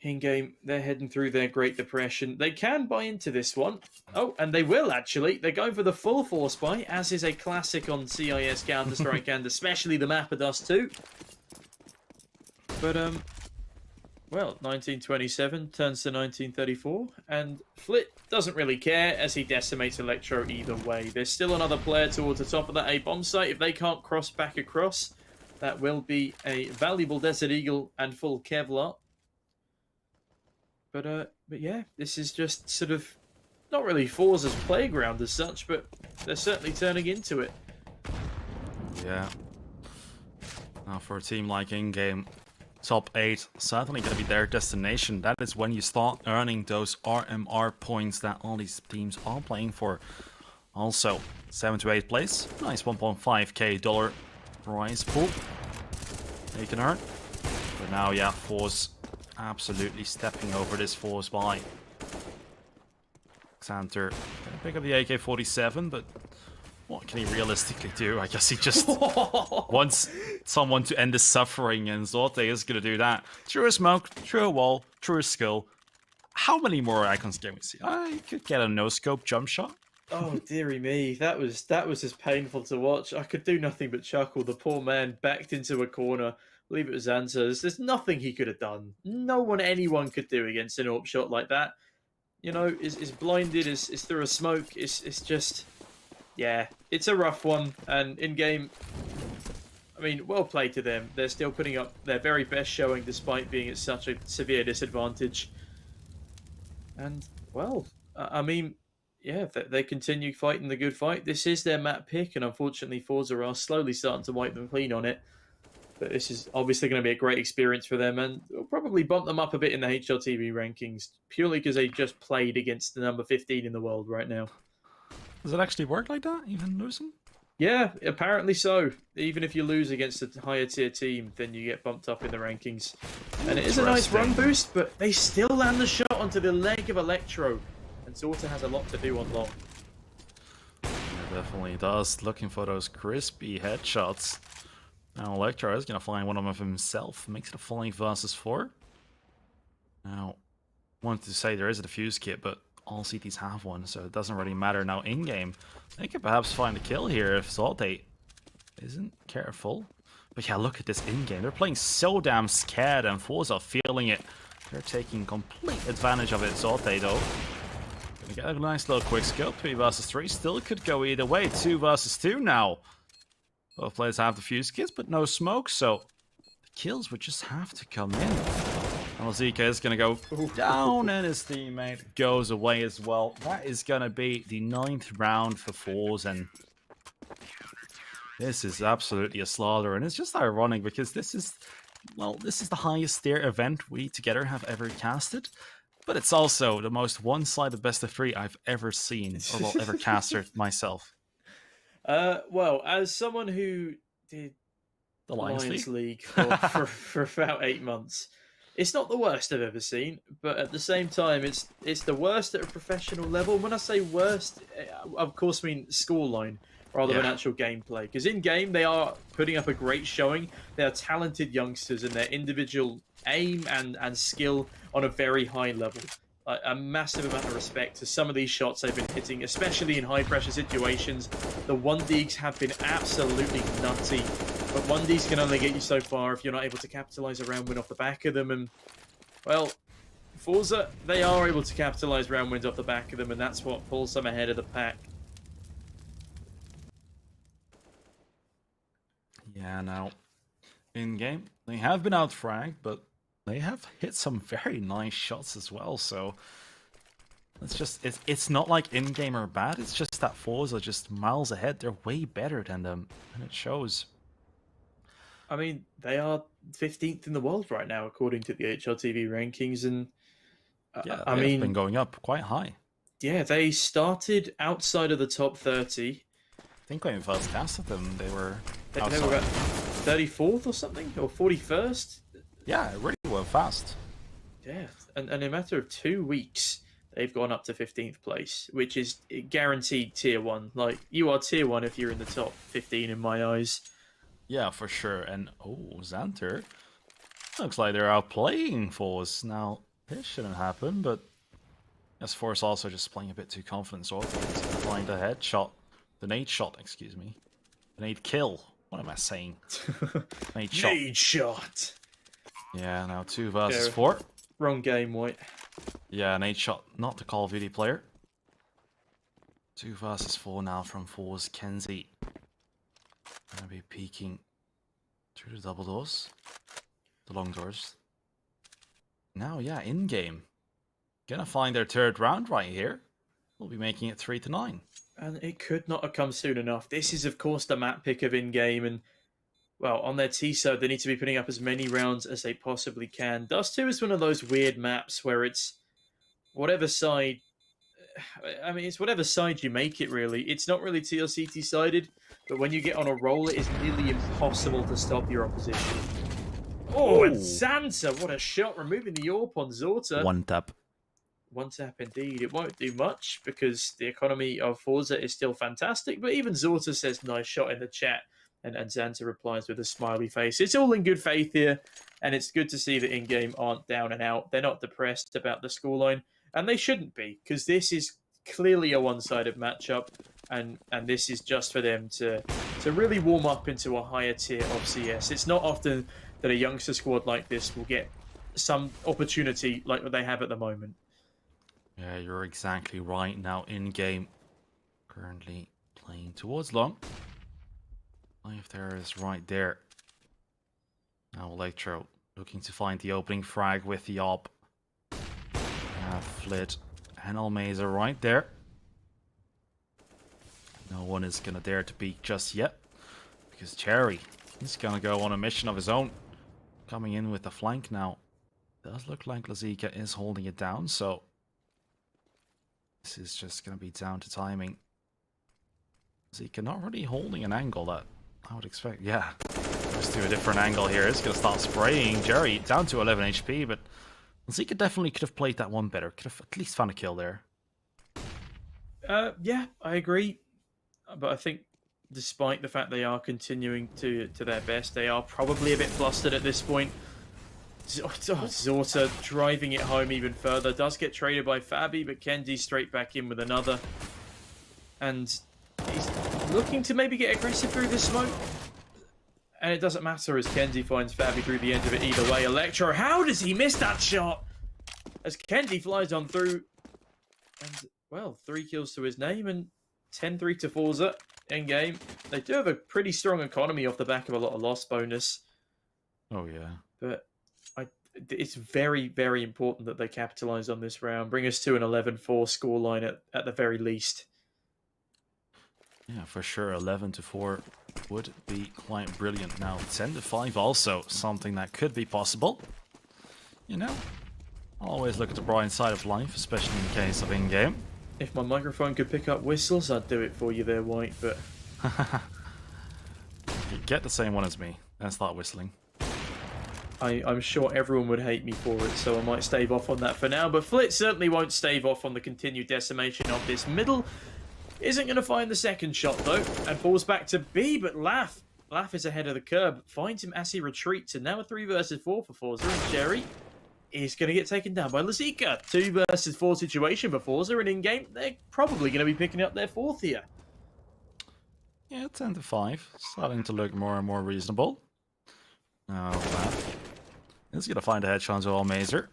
In-game, they're heading through their Great Depression. They can buy into this one. Oh, and they will, actually. They're going for the full force buy, as is a classic on CIS Counter-Strike, and especially the map of Dust 2. But, well, 1927 turns to 1934, and Flit doesn't really care as he decimates Electro either way. There's still another player towards the top of that A bomb site. If they can't cross back across, that will be a valuable Desert Eagle and full Kevlar. But yeah, this is just sort of not really forZe's playground as such, but they're certainly turning into it. Yeah. Now for a team like in-game, top 8 certainly going to be their destination. That is when you start earning those RMR points that all these teams are playing for. Also, 7 to 8 place, nice 1.5k dollar prize pool you can earn. But now, yeah, forZe absolutely stepping over this force by. Xanter gonna pick up the AK-47, but what can he realistically do? I guess he just wants someone to end the suffering, and Zorte is gonna do that. Through a smoke, through a wall, through a skill. How many more icons can we see? I could get a no-scope jump shot. Oh dearie me, that was just painful to watch. I could do nothing but chuckle. The poor man backed into a corner. I believe it was Xanter. There's nothing he could have done. Anyone could do against an AWP shot like that. You know, is blinded, is through a smoke. It's just, yeah, it's a rough one. And in game, I mean, well played to them. They're still putting up their very best showing despite being at such a severe disadvantage. And well, I mean, yeah, they continue fighting the good fight. This is their map pick, and unfortunately, forZe are slowly starting to wipe them clean on it. But this is obviously going to be a great experience for them, and it'll probably bump them up a bit in the HLTV rankings, purely because they just played against the number 15 in the world right now. Does it actually work like that, even losing? Yeah, apparently so. Even if you lose against a higher tier team, then you get bumped up in the rankings. And it is a nice run boost, but they still land the shot onto the leg of Electro. And Zorta has a lot to do on long. It definitely does. Looking for those crispy headshots. Now Electro is going to find one of them himself. Makes it a 5 versus 4. Now, wanted to say there is a defuse kit, but all CTs have one, so it doesn't really matter. Now in-game, they could perhaps find a kill here if Zorte isn't careful. But yeah, look at this in-game. They're playing so damn scared, and forZe are feeling it. They're taking complete advantage of it. Zorte, though, gonna get a nice little quick scope. 3 versus 3 still could go either way. 2 versus 2 now. Both players have the fuse kits, but no smoke, so the kills would just have to come in. And Zika is going to go down, and his teammate goes away as well. That is going to be the 9th round for forZe, and this is absolutely a slaughter. And it's just ironic because this is the highest tier event we together have ever casted. But it's also the most one-sided best of 3 I've ever seen, or well, ever casted myself. Well, as someone who did The Lions League for about 8 months, it's not the worst I've ever seen, but at the same time, it's the worst at a professional level. When I say worst, of course I mean scoreline. rather than Yeah. actual gameplay. Because in game, they are putting up a great showing. They are talented youngsters, and their individual aim and skill on a very high level. A massive amount of respect to some of these shots they've been hitting, especially in high pressure situations. The 1Ds have been absolutely nutty, but 1Ds can only get you so far if you're not able to capitalize a round win off the back of them. And well, forZe, they are able to capitalize round wins off the back of them, and that's what pulls them ahead of the pack. Yeah, now, in game, they have been outfragged, but they have hit some very nice shots as well, so it's not like in-game are bad, it's just that forZe are just miles ahead. They're way better than them, and it shows. I mean, they are 15th in the world right now, according to the HRTV rankings, and Yeah, I they've mean, been going up quite high. yeah, they started outside of the top 30. I think when we first casted them, they were They outside. were about 34th or something, or 41st. Yeah, it really went fast. Yeah, and in a matter of 2 weeks, they've gone up to 15th place, which is guaranteed tier 1. Like, you are tier 1 if you're in the top 15 in my eyes. Yeah, for sure. And Xanter, looks like they're outplaying forZe. Now, this shouldn't happen, but as forZe also just playing a bit too confident, so applying the headshot, the nade shot, excuse me, the nade kill. What am I saying? Nade shot. Nade shot! Yeah, now 2 versus Yeah. 4. Wrong game, White. Yeah, nade shot, not the Call of Duty player. 2 versus 4 now from forZe. Kenzie gonna be peeking through the double doors, the long doors. Now, yeah, in game, gonna find their 3rd round right here. We'll be making it 3-9. And it could not have come soon enough. This is, of course, the map pick of in-game, and, well, on their T-side, they need to be putting up as many rounds as they possibly can. Dust 2 is one of those weird maps where it's whatever side... I mean, it's whatever side you make it, really. It's not really TLCT-sided, but when you get on a roll, it is nearly impossible to stop your opposition. Oh, and Xanter, what a shot, removing the AWP on Zorta. One tap. One tap indeed. It won't do much because the economy of forZe is still fantastic, but even Zorta says nice shot in the chat, and Xanter replies with a smiley face. It's all in good faith here, and it's good to see that in-game aren't down and out. They're not depressed about the scoreline, and they shouldn't be, because this is clearly a one-sided matchup, and this is just for them to really warm up into a higher tier of CS. It's not often that a youngster squad like this will get some opportunity like what they have at the moment. Yeah, you're exactly right. Now in game, currently playing towards long. Life there is right there. Now Electro looking to find the opening frag with the AWP. Flit and Almeza right there. No one is gonna dare to peek just yet, because Cherry is gonna go on a mission of his own. Coming in with the flank now. Does look like Lazika is holding it down, so this is just going to be down to timing. Zika not really holding an angle that I would expect. Yeah, goes to a different angle here. It's going to start spraying. Jerry down to 11 HP, but Zika definitely could have played that one better. Could have at least found a kill there. Yeah, I agree. But I think despite the fact they are continuing to their best, they are probably a bit flustered at this point. Zorta driving it home even further. Does get traded by Fabi, but Kendi straight back in with another. And he's looking to maybe get aggressive through this smoke. And it doesn't matter as Kendi finds Fabi through the end of it either way. Electro, how does he miss that shot? As Kendi flies on through. And, well, 3 kills to his name and 10-3 to forZe in game. They do have a pretty strong economy off the back of a lot of loss bonus. Oh, yeah. But it's very, very important that they capitalise on this round. Bring us to an 11-4 scoreline at the very least. Yeah, for sure. 11-4 would be quite brilliant. Now, 10-5 also something that could be possible. You know, I'll always look at the bright side of life, especially in case of in-game. If my microphone could pick up whistles, I'd do it for you there, White, but... You get the same one as me and start whistling. I'm sure everyone would hate me for it, so I might stave off on that for now. But Flit certainly won't stave off on the continued decimation of this middle. Isn't going to find the second shot, though, and falls back to B, but Laugh is ahead of the curb, finds him as he retreats, and now a 3 versus 4 for forZe, and Jerry is going to get taken down by Lazika. 2 versus 4 situation for forZe, and in-game, they're probably going to be picking up their 4th here. Yeah, 10 to 5. Starting to look more and more reasonable. Now, Laugh is going to find a headshot to Almazer.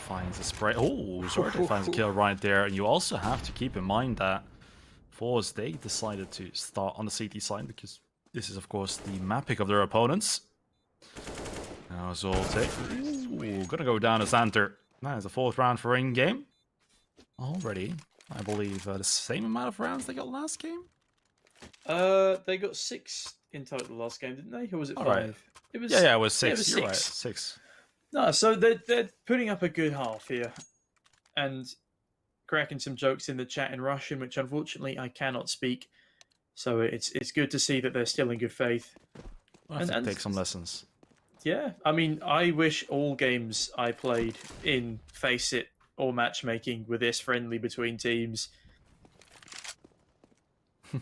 Finds a spray. Oh, Zorte finds a kill right there. And you also have to keep in mind that forZe, they decided to start on the CT side because this is, of course, the map pick of their opponents. Now Zorte. Ooh, gonna go down to Xanter. That is the 4th round for in-game. Already, I believe, the same amount of rounds they got last game. They got 6 in total last game, didn't they? Or was it 5? Right. It was. Yeah, it was 6. Yeah, it was You're 6. right, 6. No, so they're putting up a good half here, and cracking some jokes in the chat in Russian, which unfortunately I cannot speak. So it's good to see that they're still in good faith. I'll have to take some lessons. Yeah, I mean, I wish all games I played in Face It or matchmaking were this friendly between teams.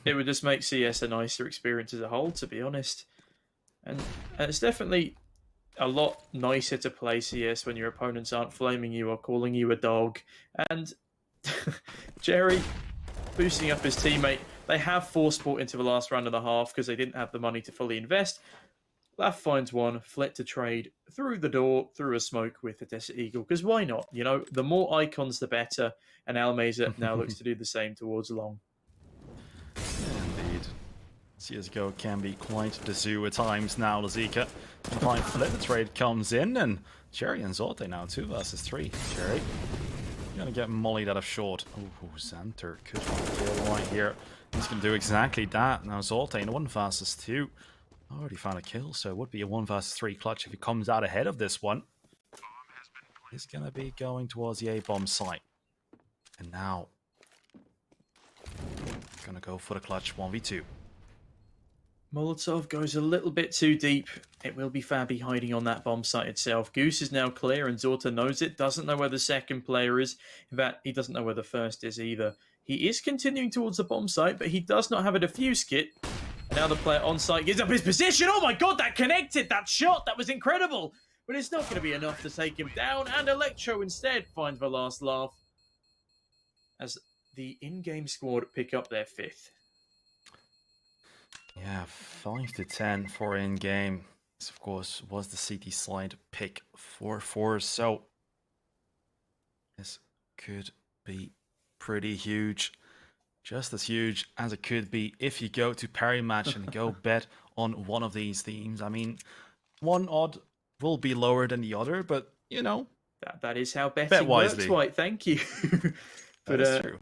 It would just make CS a nicer experience as a whole, to be honest. And it's definitely a lot nicer to play CS when your opponents aren't flaming you or calling you a dog. And Jerry boosting up his teammate. They have forced sport into the last round and a half because they didn't have the money to fully invest. Laugh finds one, Flit to trade through the door, through a smoke with the Desert Eagle. Because why not? You know, the more icons, the better. And Almazer now looks to do the same towards Long. Indeed. CSGO can be quite the zoo at times now. Lazika can find Flit. The trade comes in, and Jerry and Zorte now 2 versus 3. Jerry gonna get mollied out of short. Oh, Xanter could find a kill right here. He's gonna do exactly that. Now Zorte in 1 versus 2. Already found a kill, so it would be a 1 versus 3 clutch if he comes out ahead of this one. He's gonna be going towards the A-bomb site. And now gonna go for the clutch 1v2. Molotov goes a little bit too deep. It will be Fabi hiding on that bomb site itself. Goose is now clear and Zorta knows it. Doesn't know where the second player is. In fact, he doesn't know where the first is either. He is continuing towards the bomb site, but he does not have a defuse kit. And now the player on site gives up his position. Oh my god, that connected! That shot! That was incredible! But it's not going to be enough to take him down. And Electro instead finds the last laugh as the in-game squad pick up their 5th. Yeah, 5 to 10 for in-game. This, of course, was the CT side pick for forZe, so this could be pretty huge. Just as huge as it could be if you go to Parry Match and go bet on one of these teams. I mean, one odd will be lower than the other, but, you know. That is how betting works, White. Thank you. But that is true.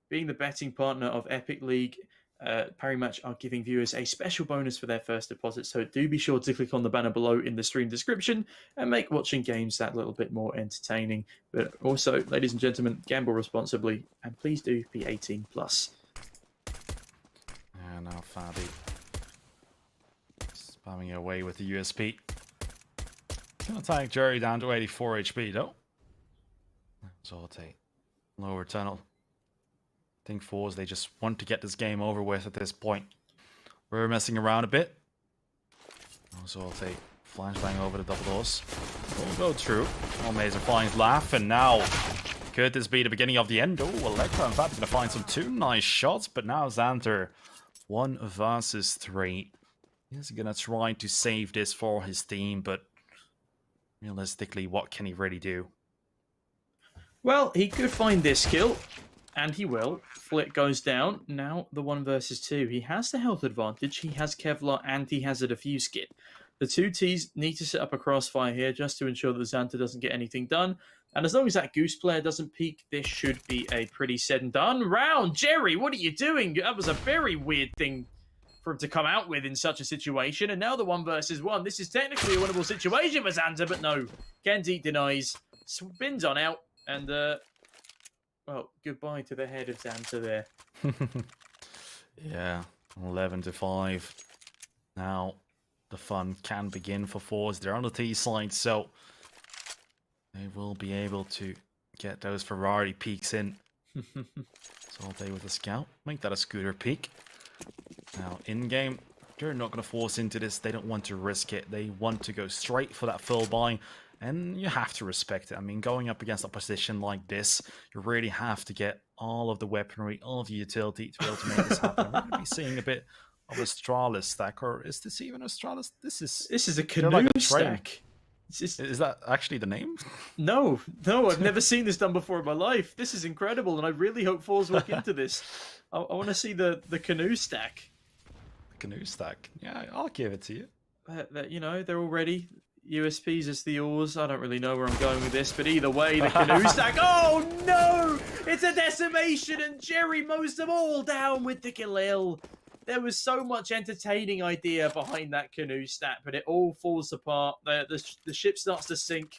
Being the betting partner of Epic League, Parry Match are giving viewers a special bonus for their first deposit, so do be sure to click on the banner below in the stream description and make watching games that little bit more entertaining. But also, ladies and gentlemen, gamble responsibly, and please do be 18+. And now Fabi spamming away with the USP. Gonna take Jerry down to 84 HP though. Zorte, lower tunnel. I think forZe, they just want to get this game over with at this point. We're messing around a bit. Zorte, flashbang over the double doors. Will go through. Almazer finds Laugh, and now could this be the beginning of the end? Oh, Electra in fact gonna find some 2 nice shots, but now Xanter 1 versus 3. He's gonna try to save this for his team, but realistically, what can he really do? Well, he could find this kill, and he will. Flit goes down. Now the 1 versus 2. He has the health advantage, he has Kevlar, and he has a defuse kit. The 2 Ts need to set up a crossfire here just to ensure that Xanter doesn't get anything done. And as long as that Goose player doesn't peek, this should be a pretty said and done round. Jerry, what are you doing? That was a very weird thing for him to come out with in such a situation. And now the 1 versus 1. This is technically a winnable situation for Xanter, but no. Kenzie denies, spins on out, and well, goodbye to the head of Xanter there. Yeah, 11 to 5. Now the fun can begin for forZe. They're on the T side, so they will be able to get those Ferrari peaks in. So all day with a scout. Make that a scooter peak. Now, in-game, they're not going to force into this. They don't want to risk it. They want to go straight for that full buy. And you have to respect it. I mean, going up against a position like this, you really have to get all of the weaponry, all of the utility to be able to make this happen. We're going to be seeing a bit of Astralis stack, or is this even Astralis? This is a canoe like stack. Is that actually the name? No, I've never seen this done before in my life. This is incredible, and I really hope forZe look into this. I want to see the canoe stack. The canoe stack. Yeah, I'll give it to you. You know, they're already USPs as the oars. I don't really know where I'm going with this, but either way, the canoe stack. Oh no! It's a decimation, and Jerry mows them all down with the Galil. There was so much entertaining idea behind that canoe stack, but it all falls apart. The ship starts to sink,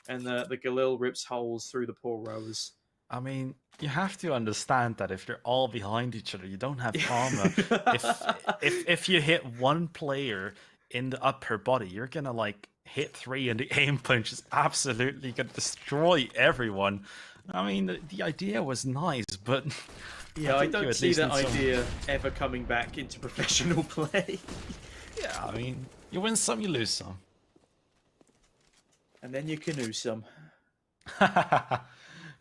and the Galil rips holes through the poor rowers. I mean, you have to understand that if they're all behind each other, you don't have armor. if you hit one player in the upper body, you're gonna like hit 3, and the aim punch is absolutely gonna destroy everyone. I mean, the idea was nice, but yeah, I don't see that idea ever coming back into professional play. Yeah, I mean, you win some, you lose some. And then you canoe some.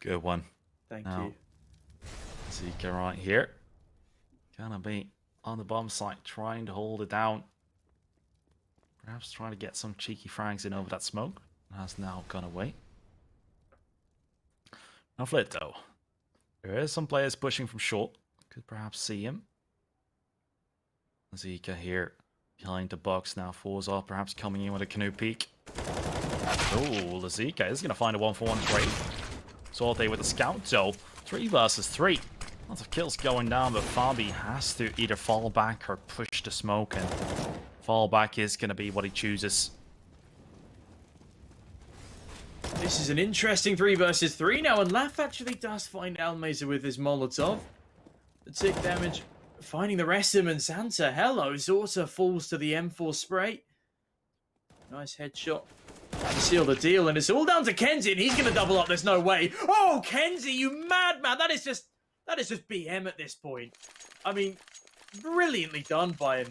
Good one. Thank you. Zika right here. Gonna be on the bomb site, trying to hold it down. Perhaps trying to get some cheeky frags in over that smoke. Has now gone away. No flit though. There is some players pushing from short. Could perhaps see him. Zika here behind the box now. forZe perhaps coming in with a canoe peek. Oh, Zika is going to find a 1-for-1 trade. Sorte with a scout though. 3 versus 3. Lots of kills going down, but Fabi has to either fall back or push the smoke, and fall back is going to be what he chooses. This is an interesting 3 versus 3 now, and Laf actually does find Almeza with his Molotov. The tick damage finding the rest of him, and Santa, hello, Zorta falls to the M4 spray. Nice headshot to seal the deal, and it's all down to Kenzie, and he's going to double up, there's no way. Oh, Kenzie, you madman, that is just BM at this point. I mean, brilliantly done by him.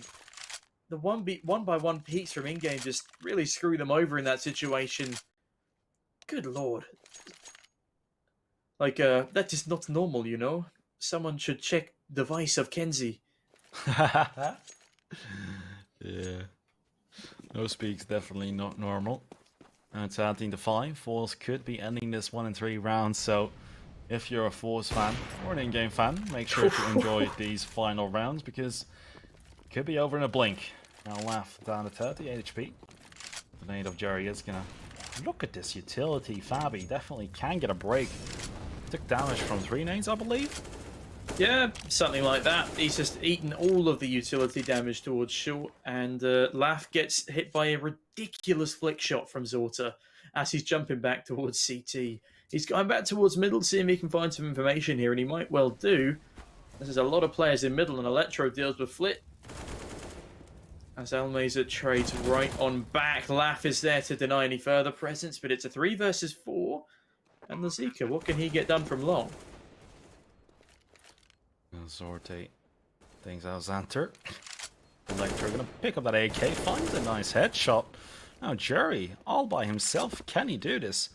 The 1-by-1 peaks from in-game just really screw them over in that situation. Good lord. Like, that is not normal, you know? Someone should check the vice of Kenzie. Yeah. No speaks definitely not normal. And it's 13-5. forZe could be ending this 1 in 3 rounds, so if you're a forZe fan or an in-game fan, make sure to enjoy these final rounds, because it could be over in a blink. Now Laugh down to 38 HP. The nade of Jerry is gonna look at this utility. Fabi definitely can get a break. Took damage from 3 nades, I believe. Yeah, something like that. He's just eaten all of the utility damage towards short, and Laugh gets hit by a ridiculous flick shot from Zorta as he's jumping back towards CT. He's going back towards middle to see if he can find some information here, and he might well do. There's a lot of players in middle, and Electro deals with Flit. As Almeza trades right on back, Laugh is there to deny any further presence, but it's a 3 versus 4. And the Zika, what can he get done from long? Zorte things out Xanter. Electro gonna pick up that AK, finds a nice headshot. Now Jerry, all by himself, can he do this?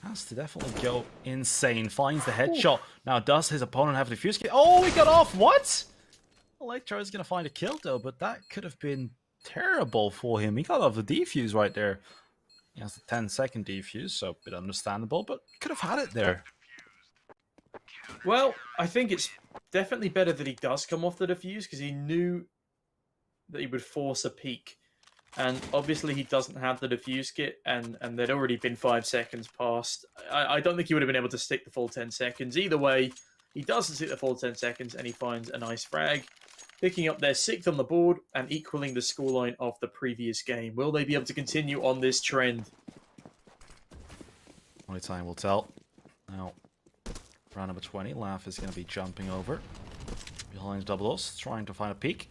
Has to definitely go insane. Finds the headshot. Now does his opponent have the fuse kit? Oh, he got off, what? Electro is gonna find a kill though, but that could have been terrible for him. He got off the defuse right there. He has the 10-second defuse, so a bit understandable, but could have had it there. Well, I think it's definitely better that he does come off the defuse, because he knew that he would force a peak. And obviously he doesn't have the defuse kit, and there'd already been 5 seconds past. I don't think he would have been able to stick the full 10 seconds. Either way, he doesn't stick the full 10 seconds, and he finds a nice frag, picking up their 6th on the board and equaling the scoreline of the previous game. Will they be able to continue on this trend? Only time will tell. Now, round number 20, Laugh is going to be jumping over. Behind Double Us, trying to find a peek.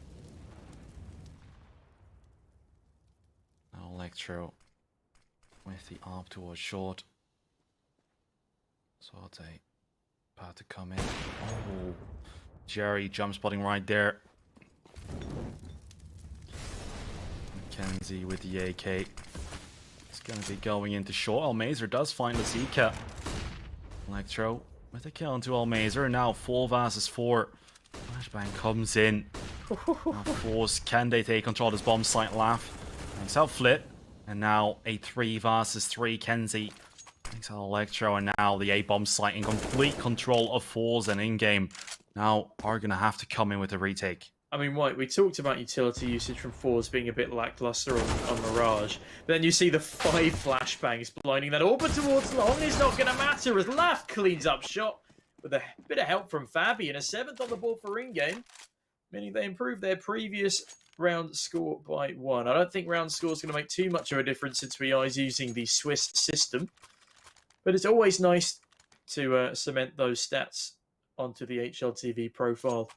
Now Electro with the ARP towards short. forZe about to come in. Oh, Jerry jump spotting right there. Mackenzie with the AK. It's going to be going into short. Almazer does find the Zika. Electro with a kill into Almazer. Now 4 versus 4. Flashbang comes in. Now forZe, can they take control of this bomb site? Laugh. Takes out Flit. And now a 3 versus 3. Kenzie takes out Electro. And now the A-bomb site in complete control of forZe and in-game. Now are going to have to come in with a retake. I mean, White, we talked about utility usage from forZe being a bit lackluster on Mirage. But then you see the 5 flashbangs blinding that all but towards long is not going to matter as Laugh cleans up shot with a bit of help from Fabi and a 7th on the board for in-game, meaning they improved their previous round score by 1. I don't think round score is going to make too much of a difference since we are using the Swiss system. But it's always nice to cement those stats onto the HLTV profile.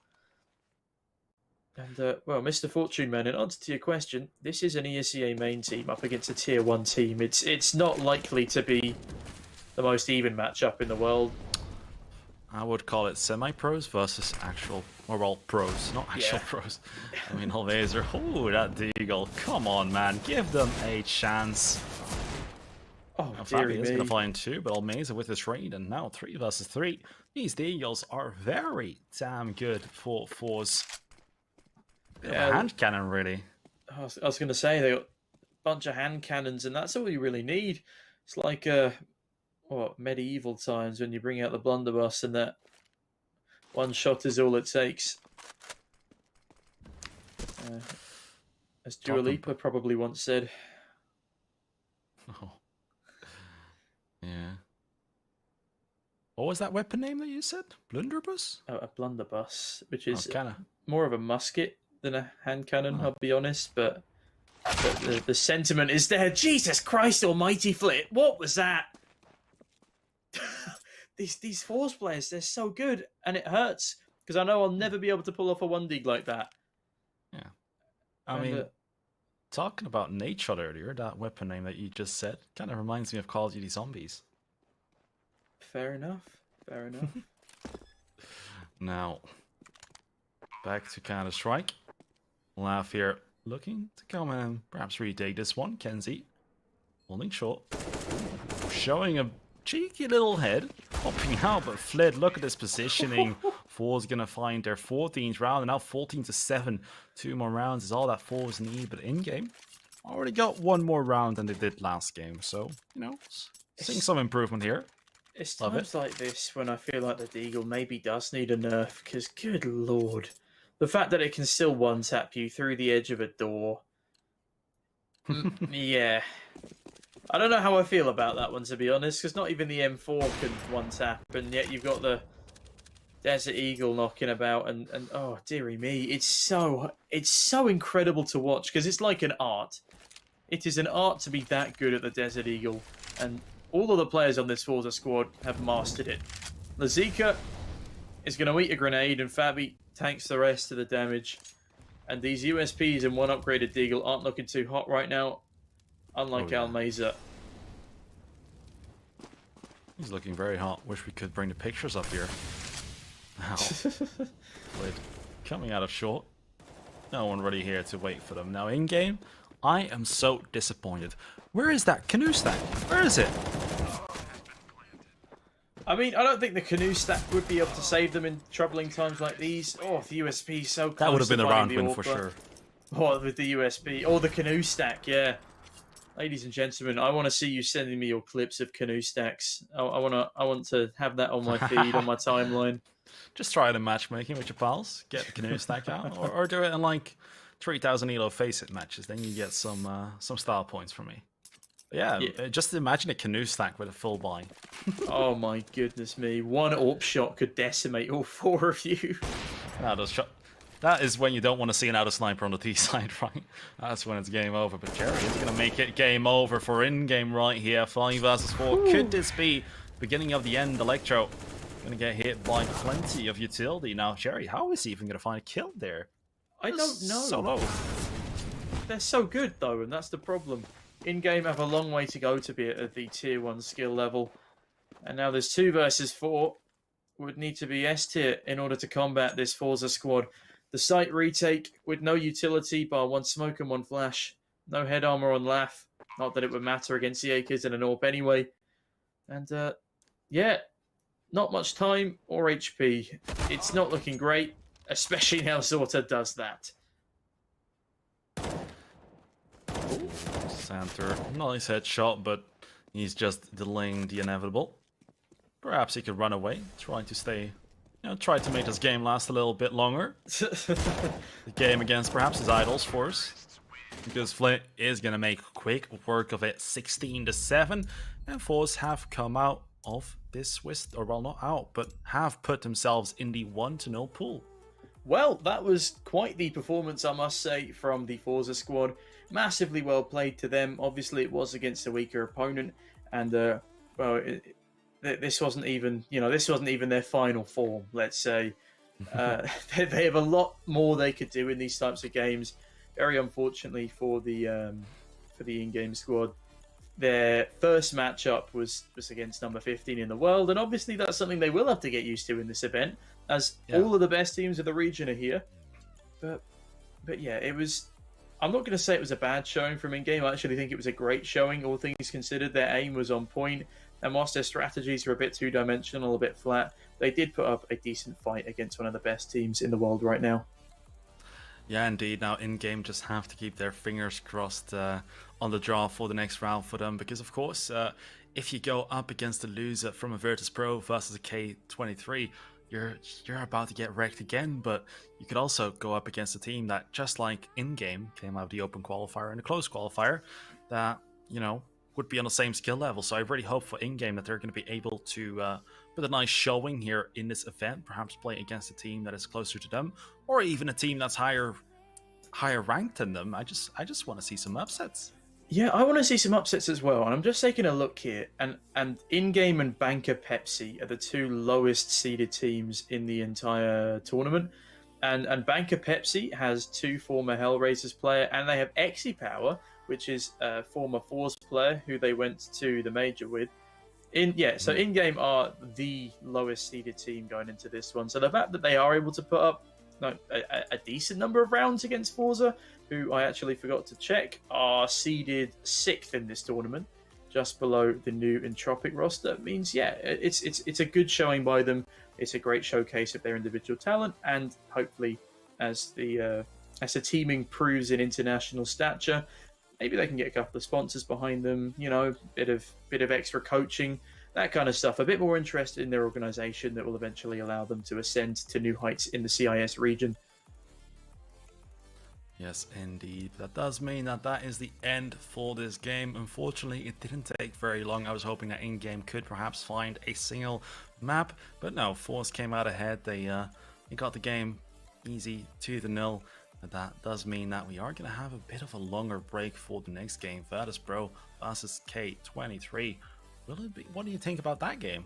And, well, Mr. Fortune Man, in answer to your question, this is an ESEA main team up against a Tier 1 team. It's not likely to be the most even matchup in the world. I would call it semi-pros versus actual, or well, pros, not actual Yeah. pros. I mean, Almazer, oh, that Deagle, come on, man, give them a chance. Oh, Now, dearie Fabi is me. going to fly in 2, but Almazer with his raid, and now 3 versus 3. These Deagles are very damn good for forZe. Bit of a hand cannon, really. I was going to say, they got a bunch of hand cannons, and that's all you really need. It's like medieval times when you bring out the blunderbuss and that one shot is all it takes. As Dua Lipa probably once said. Oh. Yeah. What was that weapon name that you said? Blunderbuss? Oh, a blunderbuss, which is Kinda. more of a musket than a hand cannon, I'll be honest, but the sentiment is there. Jesus Christ almighty, Flit, what was that? These forZe players, they're so good, and it hurts, because I know I'll never be able to pull off a 1-dig like that. Yeah. I mean, talking about Nate shot earlier, that weapon name that you just said, kind of reminds me of Call of Duty Zombies. Fair enough, fair enough. Now, back to Counter-Strike. Laugh here, looking to come and perhaps retake this one. Kenzie, holding short. Showing a cheeky little head, popping out, but Fled, look at this positioning. forZe gonna find their 14th round, and now 14-7. 2 more rounds is all that forZe need, but in-game, already got 1 more round than they did last game. So, you know, seeing some improvement here. It's Love times like this when I feel like the Deagle maybe does need a nerf, because good lord. The fact that it can still one-tap you through the edge of a door. Yeah. I don't know how I feel about that one, to be honest, because not even the M4 can one-tap, and yet you've got the Desert Eagle knocking about, and oh, dearie me, it's so incredible to watch, because it's like an art. It is an art to be that good at the Desert Eagle, and all of the players on this forZe squad have mastered it. Lazika is going to eat a grenade, and Fabi tanks the rest of the damage. And these USPs and 1 upgraded Deagle aren't looking too hot right now, unlike Almazer. He's looking very hot. Wish we could bring the pictures up here. Now, Fled coming out of short. No one really here to wait for them. Now, in-game, I am so disappointed. Where is that canoe stack? Where is it? I mean, I don't think the canoe stack would be able to save them in troubling times like these. Oh, the USP is so close. That would have been to a buying round the win for AWP. sure. Oh, with the USP. Oh, the canoe stack, yeah. Ladies and gentlemen, I want to see you sending me your clips of canoe stacks. I want to have that on my feed, on my timeline. Just try it in matchmaking with your pals. Get the canoe stack out, or do it in like 3,000 elo face-it matches. Then you get some style points from me. But yeah, just imagine a canoe stack with a full buy. Oh my goodness me! 1 AWP shot could decimate all 4 of you. That is when you don't want to see an auto sniper on the T side, right? That's when it's game over. But Jerry is going to make it game over for in-game right here. 5 versus 4. Could this be beginning of the end? Electro going to get hit by plenty of utility. Now, Jerry, how is he even going to find a kill there? I don't know. So low. They're so good though, and that's the problem. In-game have a long way to go to be at the tier 1 skill level. And now there's 2 versus 4. Would need to be S tier in order to combat this forZe squad. The site retake with no utility bar 1 smoke and 1 flash. No head armor on Laugh. Not that it would matter against the Akers and an AWP anyway. And yeah, not much time or HP. It's not looking great, especially now Zorta does that. Center, nice headshot, but he's just delaying the inevitable. Perhaps he could run away, try to stay, try to make this game last a little bit longer. The game against perhaps his idols force, because Flint is gonna make quick work of it, 16-7, and forZe have come out of this Swiss, or well, not out, but have put themselves in the 1-0 pool. Well, that was quite the performance, I must say, from the forZe squad. Massively well played to them. Obviously, it was against a weaker opponent, and well, this wasn't even, this wasn't even their final form. Let's say they have a lot more they could do in these types of games. Very unfortunately for the in-game squad, their first matchup was against number 15 in the world, and obviously that's something they will have to get used to in this event, as all of the best teams of the region are here. But yeah, it was. I'm not going to say it was a bad showing from in-game. I actually think it was a great showing, all things considered. Their aim was on point, and whilst their strategies were a bit two-dimensional, a bit flat, they did put up a decent fight against one of the best teams in the world right now. Yeah, indeed. Now, in-game, just have to keep their fingers crossed on the draw for the next round for them, because, of course, if you go up against a loser from a virtusPro versus a K23, you're about to get wrecked again. But you could also go up against a team that, just like in-game, came out of the open qualifier and the closed qualifier, that, would be on the same skill level. So I really hope for in-game that they're going to be able to put a nice showing here in this event, perhaps play against a team that is closer to them, or even a team that's higher ranked than them. I just want to see some upsets. Yeah, I want to see some upsets as well. And I'm just taking a look here, and in-game and Banker Pepsi are the 2 lowest seeded teams in the entire tournament. And Banker Pepsi has 2 former Hellraisers player, and they have Power, which is a former forZe player who they went to the major with. So in-game are the lowest seeded team going into this one. So the fact that they are able to put up a decent number of rounds against forZe, who I actually forgot to check, are seeded 6th in this tournament, just below the new Entropic roster, means, yeah, it's a good showing by them. It's a great showcase of their individual talent, and hopefully, as the teaming proves in international stature, maybe they can get a couple of sponsors behind them. Bit of extra coaching, that kind of stuff. A bit more interest in their organization that will eventually allow them to ascend to new heights in the CIS region. Yes, indeed. That does mean that is the end for this game. Unfortunately, it didn't take very long. I was hoping that in-game could perhaps find a single map, but no, forZe came out ahead. They got the game easy 2-0. But that does mean that we are going to have a bit of a longer break for the next game. virtusPro versus K23. Will it be? What do you think about that game?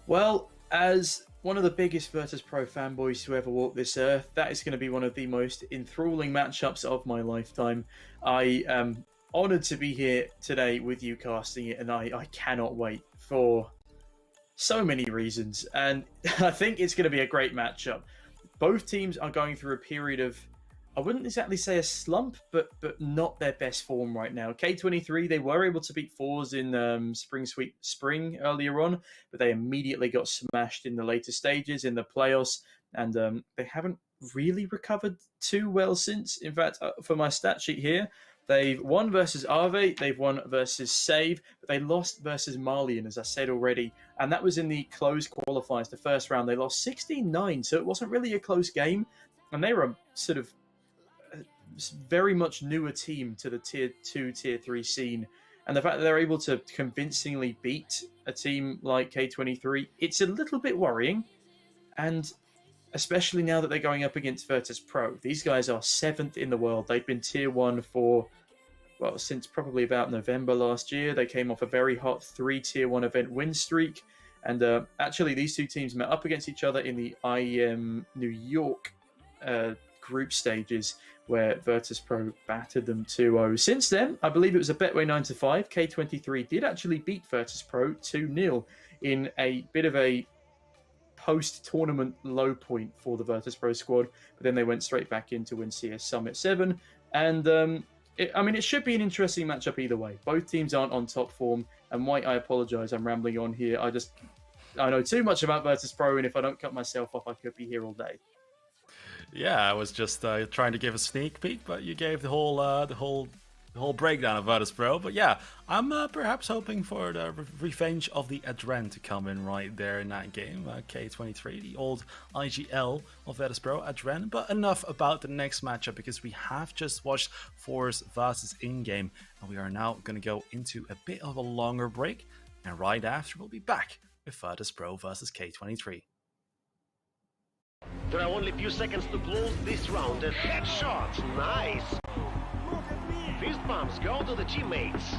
Well, as one of the biggest virtusPro fanboys to ever walk this earth, that is going to be one of the most enthralling matchups of my lifetime. I am honoured to be here today with you casting it, and I cannot wait for so many reasons. And I think it's going to be a great matchup. Both teams are going through a period of, I wouldn't exactly say a slump, but not their best form right now. K23, they were able to beat forZe in Spring Sweep Spring earlier on, but they immediately got smashed in the later stages in the playoffs, and they haven't really recovered too well since. In fact, for my stat sheet here, they've won versus Ave, they've won versus Save, but they lost versus Malian, as I said already, and that was in the closed qualifiers, the first round. They lost 16-9, so it wasn't really a close game, and they were a sort of very much newer team to the tier 2, tier 3 scene, and the fact that they're able to convincingly beat a team like K23, it's a little bit worrying, and especially now that they're going up against virtusPro. These guys are 7th in the world. They've been tier 1 for, well, since probably about November last year. They came off a very hot 3 tier 1 event win streak, and actually these 2 teams met up against each other in the IEM New York group stages, where virtusPro battered them 2-0. Since then, I believe it was a Betway 9-5. K23 did actually beat virtusPro 2-0 in a bit of a post-tournament low point for the Virtus.pro squad, but then they went straight back in to win CS Summit 7, and it should be an interesting matchup either way. Both teams aren't on top form, and White, I apologize, I'm rambling on here. I know too much about Virtus.pro, and if I don't cut myself off, I could be here all day. Yeah, I was just trying to give a sneak peek, but you gave the whole breakdown of Virtus.pro. But yeah, I'm perhaps hoping for the revenge of the Adren to come in right there in that game. K23, the old IGL of Virtus.pro, Adren. But enough about the next matchup, because we have just watched forZe versus in-game, and we are now going to go into a bit of a longer break. And right after, we'll be back with Virtus.pro versus K23. There are only a few seconds to close this round. A headshot, nice. Fist bumps go to the teammates.